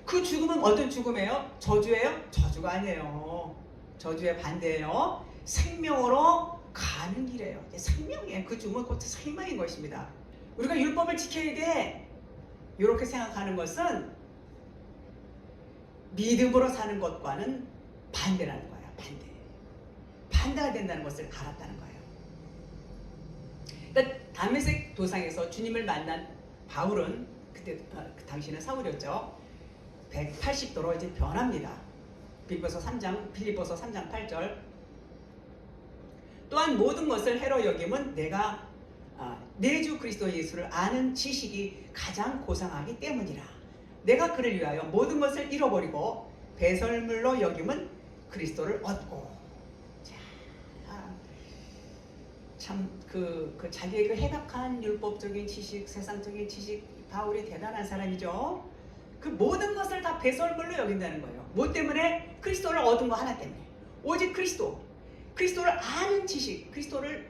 그 죽음은 어떤 죽음이에요? 저주예요? 저주가 아니에요. 저주의 반대예요. 생명으로 가는 길이에요. 생명이에요. 그 죽음은 곧 생명인 것입니다. 우리가 율법을 지켜야 돼. 이렇게 생각하는 것은 믿음으로 사는 것과는 반대라는 거예요. 반대가 된다는 것을 알았다는 거예요. 그러니까 다메섹 도상에서 주님을 만난 바울은 그때 그 당시는 사울이었죠. 180도로 이제 변합니다. 빌립보서 3장 8절. 또한 모든 것을 해로 여김은 내가 내 주 그리스도 예수를 아는 지식이 가장 고상하기 때문이라. 내가 그를 위하여 모든 것을 잃어버리고 배설물로 여김은 그리스도를 얻고. 참 자기의 그 해박한 율법적인 지식, 세상적인 지식, 바울이 대단한 사람이죠. 그 모든 것을 다 배설물로 여긴다는 거예요. 뭐 때문에? 그리스도를 얻은 거 하나 때문에. 오직 그리스도를 아는 지식,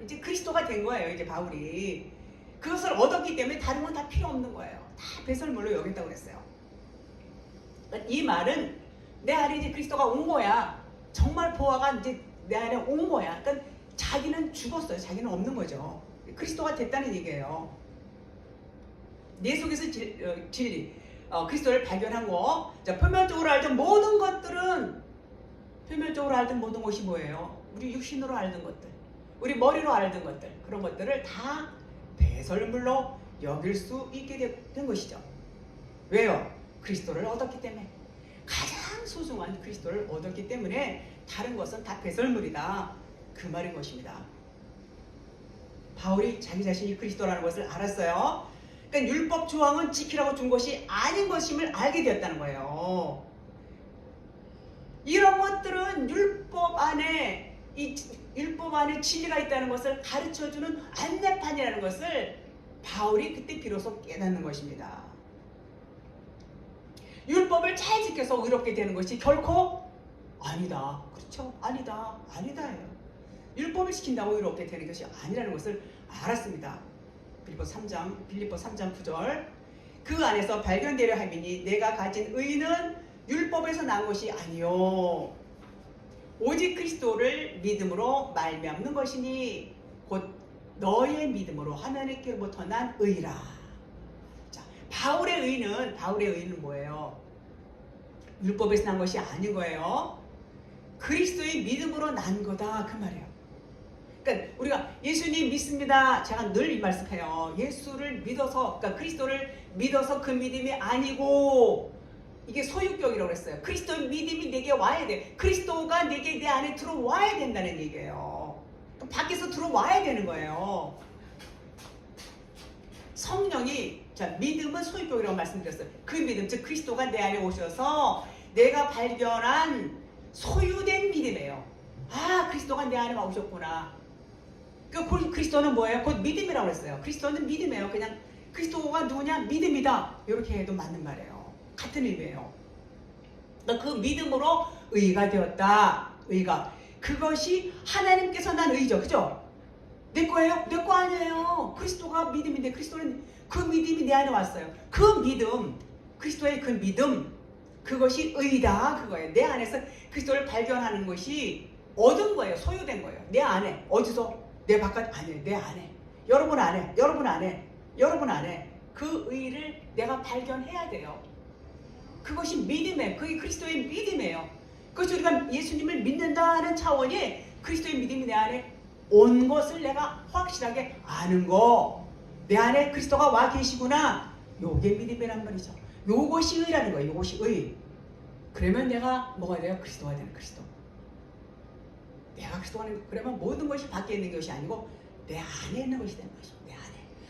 이제 그리스도가 된 거예요. 이제 바울이 그것을 얻었기 때문에 다른 건 다 필요 없는 거예요. 다 배설물로 여긴다고 그랬어요. 이 말은 내 안에 이제 그리스도가 온 거야. 정말 보화가 이제 내 안에 온 거야. 그러니까 자기는 죽었어요. 자기는 없는 거죠. 그리스도가 됐다는 얘기예요. 내 속에서 진리. 그리스도를 발견한 거. 자, 표면적으로 알던 모든 것들은 표면적으로 알던 모든 것이 뭐예요? 우리 육신으로 알던 것들, 우리 머리로 알던 것들, 그런 것들을 다 배설물로 여길 수 있게 된 것이죠. 왜요? 그리스도를 얻었기 때문에. 가장 소중한 그리스도를 얻었기 때문에 다른 것은 다 배설물이다, 그 말인 것입니다. 바울이 자기 자신이 그리스도라는 것을 알았어요. 그러니까 율법 조항은 지키라고 준 것이 아닌 것임을 알게 되었다는 거예요. 이런 것들은 율법 안에 진리가 있다는 것을 가르쳐주는 안내판이라는 것을 바울이 그때 비로소 깨닫는 것입니다. 율법을 잘 지켜서 의롭게 되는 것이 결코 아니다. 그렇죠? 아니다예요. 율법을 지킨다고 의롭게 되는 것이 아니라는 것을 알았습니다. 빌립보 3장 9절. 그 안에서 발견되려 함이니 내가 가진 의는 율법에서 난 것이 아니요 오직 그리스도를 믿음으로 말미암는 것이니 곧 너의 믿음으로 하나님께로부터 난 의라. 자, 바울의 의는 뭐예요? 율법에서 난 것이 아닌 거예요. 그리스도의 믿음으로 난 거다, 그 말이에요. 그러니까 우리가 예수님 믿습니다. 제가 늘 이 말씀해요. 예수를 믿어서, 그러니까 그리스도를 믿어서 그 믿음이 아니고, 이게 소유격이라고 했어요. 그리스도의 믿음이 내게 와야 돼. 그리스도가 내 안에 들어와야 된다는 얘기예요. 밖에서 들어와야 되는 거예요. 성령이, 자, 믿음은 소유격이라고 말씀드렸어요. 그 믿음, 즉 그리스도가 내 안에 오셔서 내가 발견한 소유된 믿음이에요. 아, 그리스도가 내 안에 오셨구나. 그 그리스도는 뭐예요? 곧 믿음이라고 했어요. 그리스도는 믿음이에요. 그냥 그리스도가 누구냐? 믿음이다. 이렇게 해도 맞는 말이에요. 같은 의미예요. 그 믿음으로 의가 되었다. 의가. 그것이 하나님께서 난 의죠. 그죠? 내 거예요? 내 거 아니에요. 그리스도가 믿음인데 그리스도는 그 믿음이 내 안에 왔어요. 그 믿음, 그리스도의 그 믿음, 그것이 의다, 그거예요. 내 안에서 그리스도를 발견하는 것이 얻은 거예요. 소유된 거예요. 내 안에. 어디서? 내 바깥? 아니에요. 내 안에. 여러분 안에 그 의를 내가 발견해야 돼요. 그것이 믿음이에요. 그게 그리스도의 믿음이에요. 그것이 우리가 예수님을 믿는다는 차원이 그리스도의 믿음이 내 안에 온 것을 내가 확실하게 아는 거. 내 안에 그리스도가 와 계시구나. 요게 믿음이란 말이죠. 요것이 의라는 거예요. 요것이 의. 그러면 내가 뭐가 돼요? 그리스도가 되는 그리스도. 내가 그리스도가 되는, 그러면 모든 것이 밖에 있는 것이 아니고 내 안에 있는 것이 되는 것이죠. 내 안에.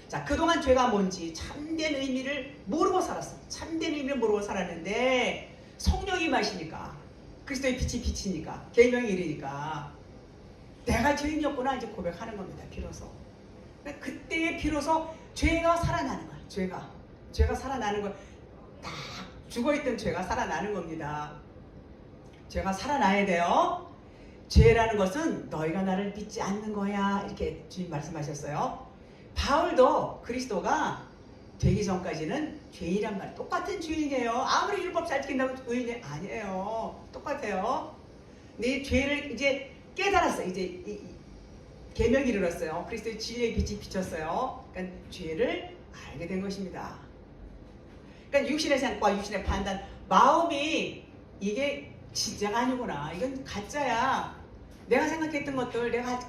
자, 그동안 죄가 뭔지 참된 의미를 모르고 살았어. 참된 의미를 모르고 살았는데 성령이 마시니까, 그리스도의 빛이 비치니까, 계명이 이르니까 내가 죄인이었구나 이제 고백하는 겁니다. 비로소. 그때에 비로소 죄가 살아나는 거야. 죄가 살아나는 거. 딱 죽어있던 죄가 살아나는 겁니다. 죄가 살아나야 돼요. 죄라는 것은 너희가 나를 믿지 않는 거야, 이렇게 주님 말씀하셨어요. 바울도 그리스도가 되기 전까지는 죄인이란 말, 똑같은 죄인이에요. 아무리 율법 잘 지킨다고 의인이 아니에요. 똑같아요. 네 죄를 이제 깨달았어요. 이제 계명이 이르렀어요. 그리스도의 진리의 빛이 비쳤어요. 그러니까 죄를 알게 된 것입니다. 그러니까 육신의 생각과 육신의 판단, 마음이 이게 진짜가 아니구나. 이건 가짜야. 내가 생각했던 것들, 내가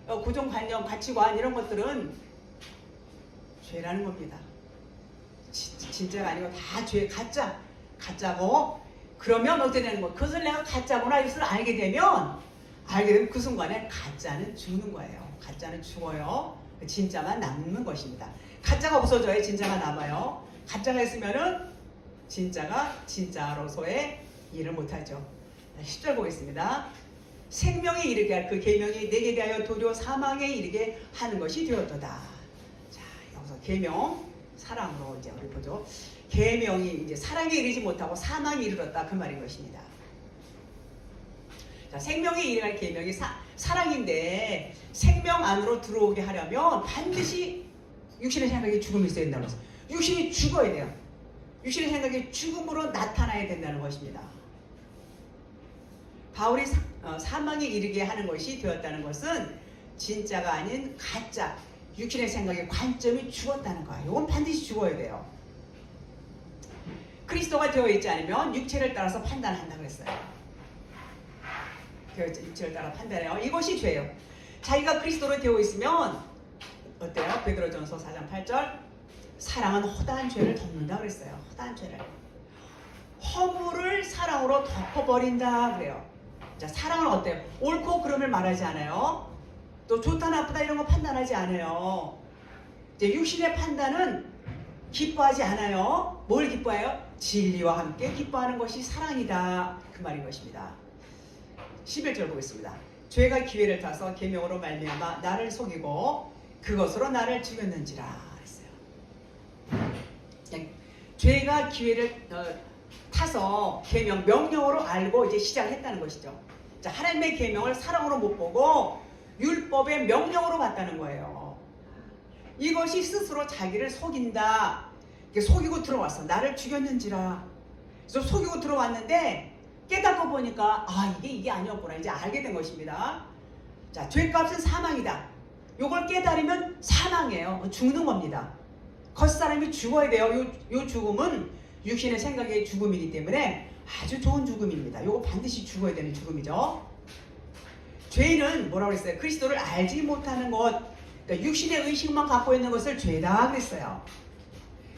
고정관념, 가치관 이런 것들은 죄라는 겁니다. 진짜가 아니고 다 죄, 가짜고. 그러면 어떻게 되는 거야? 그것을 내가 가짜구나 이것을 알게 되면 그 순간에 가짜는 죽는 거예요. 가짜는 죽어요. 진짜만 남는 것입니다. 가짜가 없어져야 진짜가 남아요. 가짜가 있으면은 진짜가 진짜로서의 일을 못하죠. 10절 보겠습니다. 생명에 이르게 할 그 계명이 내게 대하여 도리어 사망에 이르게 하는 것이 되었도다. 자, 여기서 계명, 사랑으로 이제 우리 보죠. 계명이 이제 사랑에 이르지 못하고 사망에 이르렀다, 그 말인 것입니다. 자, 생명에 이르게 할 계명이 사랑인데 생명 안으로 들어오게 하려면 반드시 육신의 생각이 죽음이 있어야 된다는 것입니다. 육신이 죽어야 돼요. 육신의 생각이 죽음으로 나타나야 된다는 것입니다. 바울이 사망에 이르게 하는 것이 되었다는 것은 진짜가 아닌 가짜, 육신의 생각의 관점이 죽었다는 거예요. 이건 반드시 죽어야 돼요. 그리스도가 되어 있지 않으면 육체를 따라서 판단한다 그랬어요. 육체를 따라 판단해요. 이것이 죄예요. 자기가 그리스도로 되어 있으면 어때요? 베드로전서 4장 8절 사랑은 허다한 죄를 덮는다 그랬어요. 허다한 죄를. 허물을 사랑으로 덮어버린다 그래요. 자, 사랑은 어때요? 옳고 그름을 말하지 않아요. 또 좋다 나쁘다 이런 거 판단하지 않아요. 이제 육신의 판단은 기뻐하지 않아요. 뭘 기뻐해요? 진리와 함께 기뻐하는 것이 사랑이다. 그 말인 것입니다. 11절 보겠습니다. 죄가 기회를 타서 계명으로 말미암아 나를 속이고 그것으로 나를 죽였는지라 했어요. 죄가 기회를 타서 계명, 명령으로 알고 이제 시작했다는 것이죠. 자, 하나님의 계명을 사랑으로 못 보고 율법의 명령으로 봤다는 거예요. 이것이 스스로 자기를 속인다. 속이고 들어왔어. 나를 죽였는지라. 그래서 속이고 들어왔는데 깨닫고 보니까 이게 아니었구나. 이제 알게 된 것입니다. 자, 죄값은 사망이다. 요걸 깨달으면 사망이에요. 죽는 겁니다. 겉사람이 죽어야 돼요. 요 죽음은 육신의 생각의 죽음이기 때문에 아주 좋은 죽음입니다. 요거 반드시 죽어야 되는 죽음이죠. 죄는 뭐라고 했어요? 그리스도를 알지 못하는 것, 그러니까 육신의 의식만 갖고 있는 것을 죄다 그랬어요.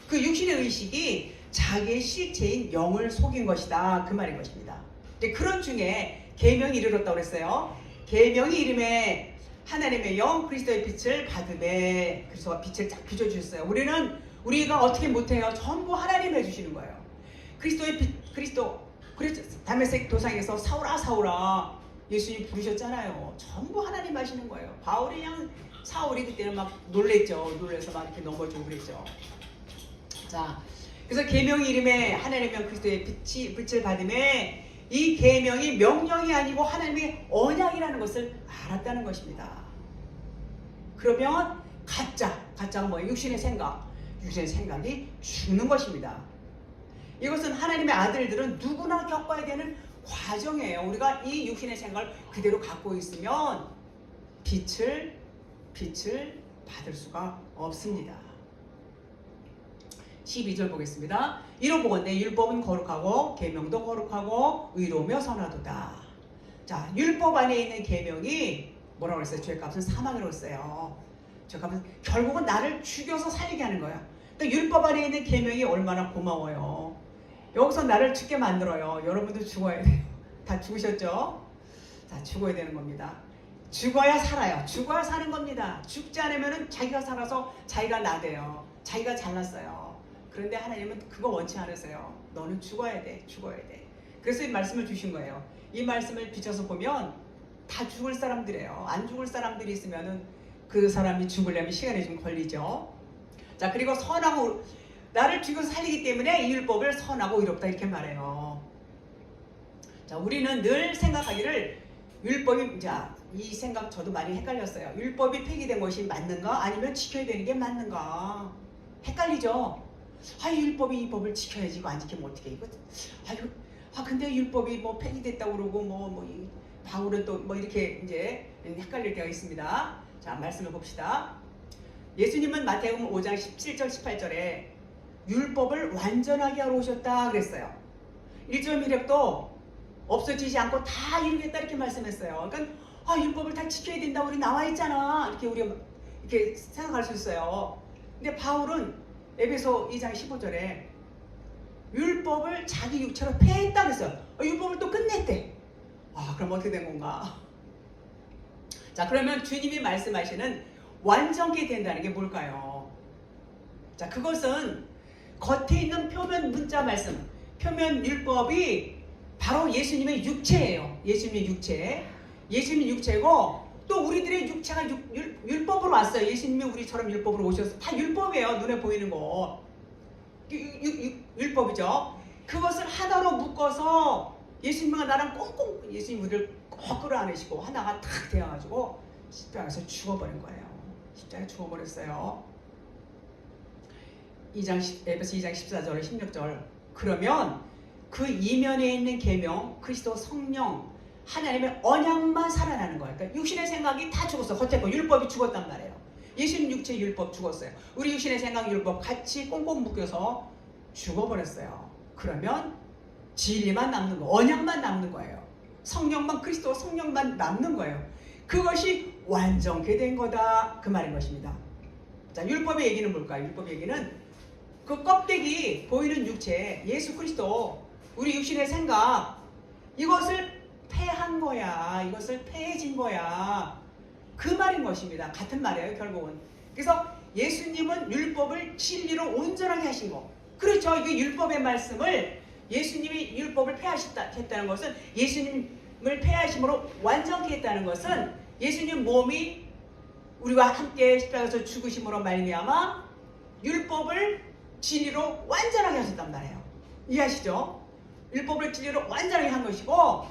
그 육신의 의식이 자기의 실체인 영을 속인 것이다. 그 말인 것입니다. 그런 중에 계명이 이르렀다고 그랬어요. 계명이 이름에 하나님의 영 그리스도의 빛을 받음에 그리스도가 빛을 쫙 비춰주셨어요. 우리가 어떻게 못해요? 전부 하나님 해주시는 거예요. 그리스도의 빛, 그래서 다메섹 도상에서 사울아 예수님 부르셨잖아요. 전부 하나님 하시는 거예요. 바울이 그냥 사울이 그때는 막 놀랬죠. 놀래서 막 이렇게 넘어지고 그랬죠. 자, 그래서 계명이 이름에 하나님의 영 그리스도의 빛을 받음에 이 계명이 명령이 아니고 하나님의 언약이라는 것을 알았다는 것입니다. 그러면 가짜가 뭐예요? 육신의 생각이 죽는 것입니다. 이것은 하나님의 아들들은 누구나 겪어야 되는 과정이에요. 우리가 이 육신의 생각을 그대로 갖고 있으면 빛을 받을 수가 없습니다. 12절 보겠습니다. 이로 보건대 율법은 거룩하고 계명도 거룩하고 의로우며 선하도다. 자, 율법 안에 있는 계명이 뭐라고 했어요? 죄값은 사망이라고 했어요. 죄값은 결국은 나를 죽여서 살리게 하는 거야. 또 율법 안에 있는 계명이 얼마나 고마워요. 여기서 나를 죽게 만들어요. 여러분도 죽어야 돼요. 다 죽으셨죠? 자, 죽어야 되는 겁니다. 죽어야 살아요. 죽어야 사는 겁니다. 죽지 않으면 자기가 살아서 자기가 나대요. 자기가 잘났어요. 그런데 하나님은 그거 원치 않으세요. 너는 죽어야 돼. 그래서 이 말씀을 주신 거예요. 이 말씀을 비춰서 보면 다 죽을 사람들이에요. 안 죽을 사람들이 있으면은 그 사람이 죽으려면 시간이 좀 걸리죠. 자, 그리고 선하고 나를 죽여서 살리기 때문에 이 율법을 선하고 의롭다 이렇게 말해요. 자, 우리는 늘 생각하기를 율법이, 자, 이 생각 저도 많이 헷갈렸어요. 율법이 폐기된 것이 맞는가? 아니면 지켜야 되는 게 맞는가? 헷갈리죠? 율법이 이 법을 지켜야지 이거 안 지키면 어떻게 이거? 근데 율법이 뭐 폐기됐다고 그러고 바울은 또 이렇게 이제 헷갈릴 때가 있습니다. 자, 말씀을 봅시다. 예수님은 마태복음 5장 17절 18절에 율법을 완전하게 하러 오셨다 그랬어요. 1절 미력도 없어지지 않고 다 이루겠다 이렇게 말씀했어요. 그러니까 율법을 다 지켜야 된다고 우리 나와 있잖아 이렇게 우리가 이렇게 생각할 수 있어요. 근데 바울은 에베소 2장 15절에 율법을 자기 육체로 폐했다 그랬어요. 율법을 또 끝냈대. 그럼 어떻게 된 건가? 자, 그러면 주님이 말씀하시는 완전케 된다는 게 뭘까요? 자, 그것은 겉에 있는 표면 문자 말씀, 표면 율법이 바로 예수님의 육체예요. 예수님의 육체고 또 우리들의 육체가 율법으로 왔어요. 예수님이 우리처럼 율법으로 오셔서 다 율법이에요. 눈에 보이는 거 율법이죠. 그것을 하나로 묶어서 예수님과 나랑 꽁꽁 예수님 우리를 꼭 끌어안으시고 하나가 탁 되어가지고 십자가에서 죽어버린 거예요. 십자가에 죽어버렸어요. 에베소 2장 14절 16절 그러면 그 이면에 있는 계명 그리스도 성령 하나님의 언약만 살아나는 거예요. 그러니까 육신의 생각이 다 죽었어. 겉에 거 율법이 죽었단 말이에요. 예수님 육체 율법 죽었어요. 우리 육신의 생각 율법 같이 꽁꽁 묶여서 죽어버렸어요. 그러면 진리만 남는 거, 언약만 남는 거예요. 성령만, 그리스도 성령만 남는 거예요. 그것이 완전케 된 거다, 그 말인 것입니다. 자, 율법의 얘기는 뭘까요? 율법의 얘기는 그 껍데기 보이는 육체, 예수 그리스도, 우리 육신의 생각, 이것을 패한 거야. 이것을 패해진 거야. 그 말인 것입니다. 같은 말이에요, 결국은. 그래서 예수님은 율법을 진리로 온전하게 하신 거. 그렇죠. 이게 율법의 말씀을, 예수님이 율법을 폐하셨다는 것은, 예수님을 폐하심으로 완전케 했다는 것은, 예수님 몸이 우리와 함께 십자가에서 죽으심으로 말미암아 율법을 진리로 완전하게 하셨단 말이에요. 이해하시죠? 율법을 진리로 완전하게 한 것이고,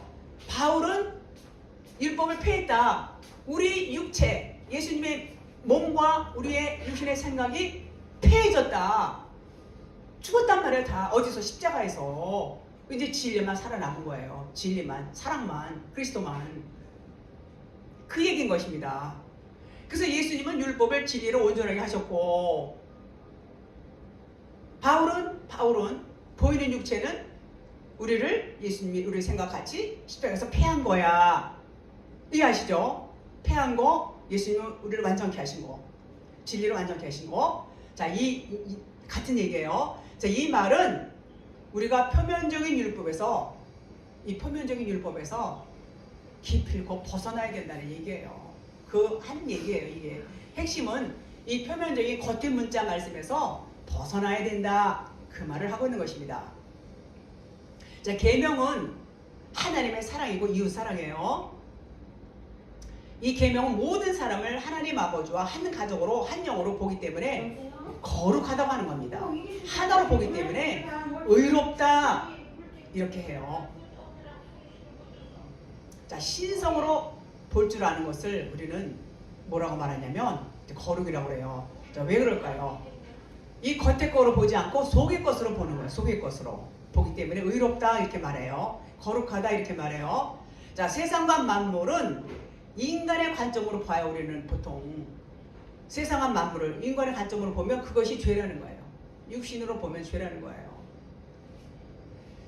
바울은 율법을 폐했다. 우리 육체, 예수님의 몸과 우리의 육신의 생각이 폐해졌다. 죽었단 말이에요. 다 어디서? 십자가에서. 이제 진리만 살아남은 거예요. 진리만, 사랑만, 그리스도만. 그 얘기인 것입니다. 그래서 예수님은 율법을 진리로 온전하게 하셨고, 바울은 보이는 육체는 예수님이 우리를 생각같이 십자가에서 패한 거야. 이해하시죠? 패한 거, 예수님은 우리를 완전케 하신 거, 진리로 완전케 하신 거. 자, 이 같은 얘기예요. 자, 이 말은 우리가 표면적인 율법에서 기필코 벗어나야 된다는 얘기예요. 그 한 얘기예요. 이게 핵심은 이 표면적인 겉의 문자 말씀에서 벗어나야 된다, 그 말을 하고 있는 것입니다. 자, 계명은 하나님의 사랑이고 이웃 사랑이에요. 이 계명은 모든 사람을 하나님 아버지와 한 가족으로, 한 영으로 보기 때문에 거룩하다고 하는 겁니다. 하나로 보기 때문에 의롭다, 이렇게 해요. 자, 신성으로 볼 줄 아는 것을 우리는 뭐라고 말하냐면 거룩이라고 그래요. 자, 왜 그럴까요? 이 겉의 거로 보지 않고 속의 것으로 보는 거예요. 속의 것으로 보기 때문에 의롭다, 이렇게 말해요. 거룩하다, 이렇게 말해요. 자, 세상과 만물은 인간의 관점으로 봐요. 우리는 보통 세상과 만물을 인간의 관점으로 보면 그것이 죄라는 거예요. 육신으로 보면 죄라는 거예요.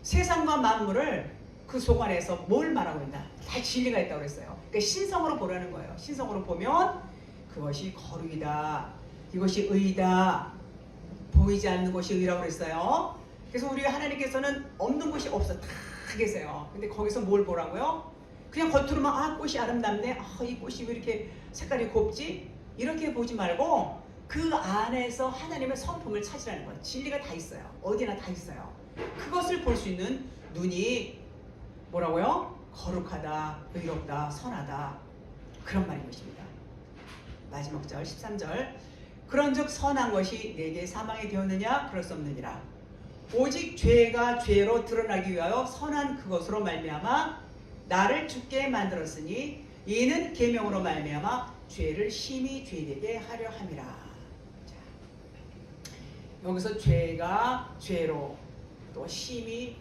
세상과 만물을 그 속 안에서 뭘 말하고 있나? 다 진리가 있다고 그랬어요. 그러니까 신성으로 보라는 거예요. 신성으로 보면 그것이 거룩이다, 이것이 의다, 보이지 않는 것이 의라고 그랬어요. 그래서 우리 하나님께서는 없는 것이 없어, 다 계세요. 근데 거기서 뭘 보라고요? 그냥 겉으로만 꽃이 아름답네, 이 꽃이 왜 이렇게 색깔이 곱지, 이렇게 보지 말고 그 안에서 하나님의 성품을 찾으라는 거예요. 진리가 다 있어요. 어디나 다 있어요. 그것을 볼 수 있는 눈이 뭐라고요? 거룩하다, 의롭다, 선하다, 그런 말인 것입니다. 마지막 절 13절, 그런즉 선한 것이 내게 사망이 되었느냐? 그럴 수 없느니라. 오직 죄가 죄로 드러나기 위하여 선한 그것으로 말미암아 나를 죽게 만들었으니 이는 계명으로 말미암아 죄를 심히 죄되게 하려 함이라. 자, 여기서 죄가 죄로, 또 심히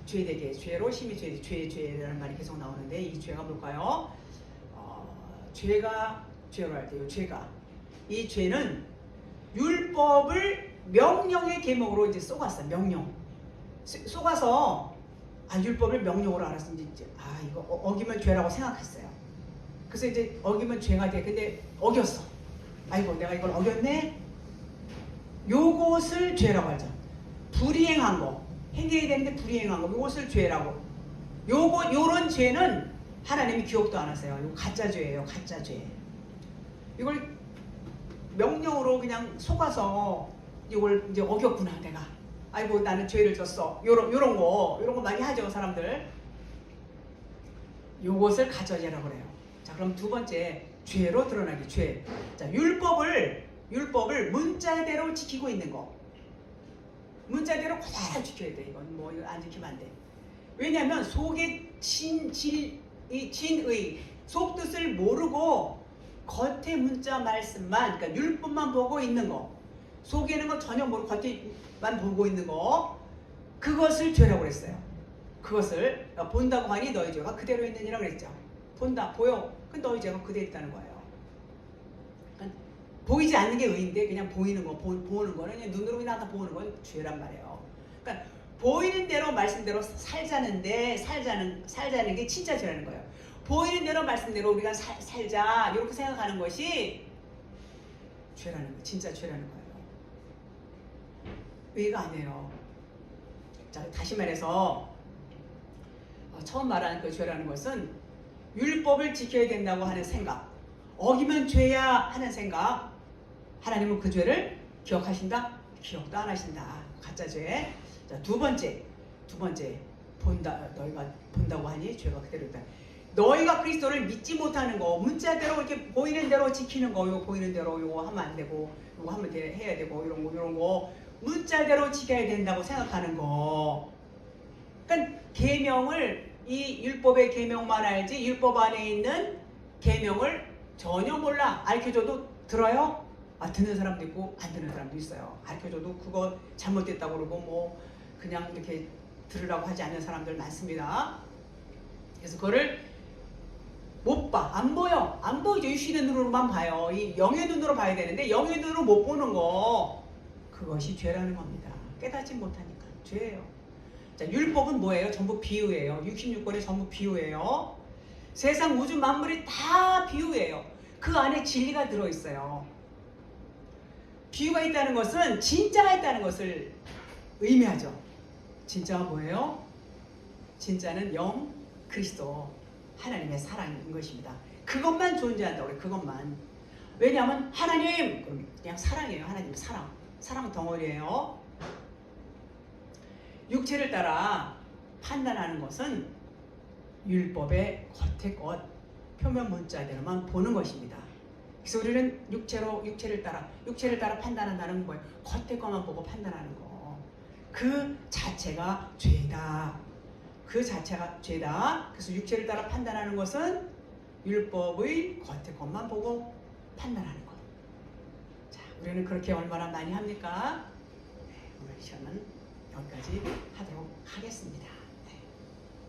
죄되게, 죄로 심히 죄되게, 죄라는 말이 계속 나오는데, 이 죄가 뭘까요? 죄가 죄로 할 때요. 이 죄는 율법을 명령의 계명으로 이제 쏘갔어요. 명령 쏘가서 율법을 명령으로 알았어. 이제 이거 어기면 죄라고 생각했어요. 그래서 이제 어기면 죄가 돼. 근데 어겼어. 아이고, 내가 이걸 어겼네. 요것을 죄라고 하죠. 불이행한 거, 행해야 되는데 불이행한 거, 요것을 죄라고. 요런 죄는 하나님이 기억도 안 하세요. 이거 가짜 죄예요. 가짜 죄. 이걸 명령으로 그냥 속아서 이걸 이제 어겼구나, 내가. 아이고, 나는 죄를 졌어. 요런 거 많이 하죠, 사람들. 요것을 가짜죄라고 그래요. 자, 그럼 두 번째, 죄로 드러나기, 죄. 자, 율법을 문자대로 지키고 있는 거. 문자대로 그대로 지켜야 돼. 이건 뭐 이거 안 지키면 안 돼. 왜냐하면 속에 진의, 속뜻을 모르고 겉의 문자 말씀만, 그러니까 율법만 보고 있는 거, 속에는 거 전혀 모르고 겉에만 보고 있는 거, 그것을 죄라고 그랬어요. 그것을 본다고 하니 너희 죄가 그대로 있느니라 그랬죠. 본다, 보여. 그 너희 죄가 그대로 있다는 거예요. 그러니까 보이지 않는 게 의인데, 그냥 보이는 거, 보는 거는 그냥 눈으로 그냥 다 보는 건 죄란 말이에요. 그러니까 보이는 대로 말씀대로 살자는데 살자는 게 진짜 죄라는 거예요. 보이는 대로 말씀대로 우리가 살자 이렇게 생각하는 것이 죄라는 거예요. 진짜 죄라는 거예요. 의가 아니에요. 자, 다시 말해서 처음 말하는 그 죄라는 것은 율법을 지켜야 된다고 하는 생각, 어기면 죄야 하는 생각. 하나님은 그 죄를 기억하신다? 기억도 안 하신다. 가짜 죄. 자, 두 번째 본다. 너희가 본다고 하니 죄가 그대로다. 너희가 그리스도를 믿지 못하는 거, 문자대로 이렇게 보이는 대로 지키는 거, 이거 보이는 대로 이거 하면 안 되고, 이거 하면 해야 되고, 이런 거 문자대로 지켜야 된다고 생각하는 거. 그러니까 계명을 이 율법의 계명만 알지 율법 안에 있는 계명을 전혀 몰라. 알려줘도 들어요? 듣는 사람도 있고 안 듣는 사람도 있어요. 알려줘도 그거 잘못됐다고 그러고 뭐 그냥 이렇게 들으라고 하지 않는 사람들 많습니다. 그래서 그거를 못 봐. 안 보여. 안 보이죠. 육신의 눈으로만 봐요. 이 영의 눈으로 봐야 되는데 영의 눈으로 못 보는 거, 그것이 죄라는 겁니다. 깨닫지 못하니까 죄예요. 자, 율법은 뭐예요? 전부 비유예요. 66권이 전부 비유예요. 세상 우주 만물이 다 비유예요. 그 안에 진리가 들어있어요. 비유가 있다는 것은 진짜가 있다는 것을 의미하죠. 진짜가 뭐예요? 진짜는 영, 그리스도, 하나님의 사랑인 것입니다. 그것만 존재한다고 그래요. 그것만. 왜냐하면 하나님, 그럼 그냥 사랑이에요. 하나님 사랑 덩어리예요. 육체를 따라 판단하는 것은 율법의 겉의 것, 표면 문자대로만 보는 것입니다. 그래서 우리는 육체를 따라 판단한다는 거예요. 겉의 것만 보고 판단하는 거. 그 자체가 죄다. 그 자체가 죄다. 그래서 육체를 따라 판단하는 것은 율법의 겉의 것만 보고 판단하는 것. 자, 우리는 그렇게 얼마나 많이 합니까? 네, 오늘 시간은 여기까지 하도록 하겠습니다.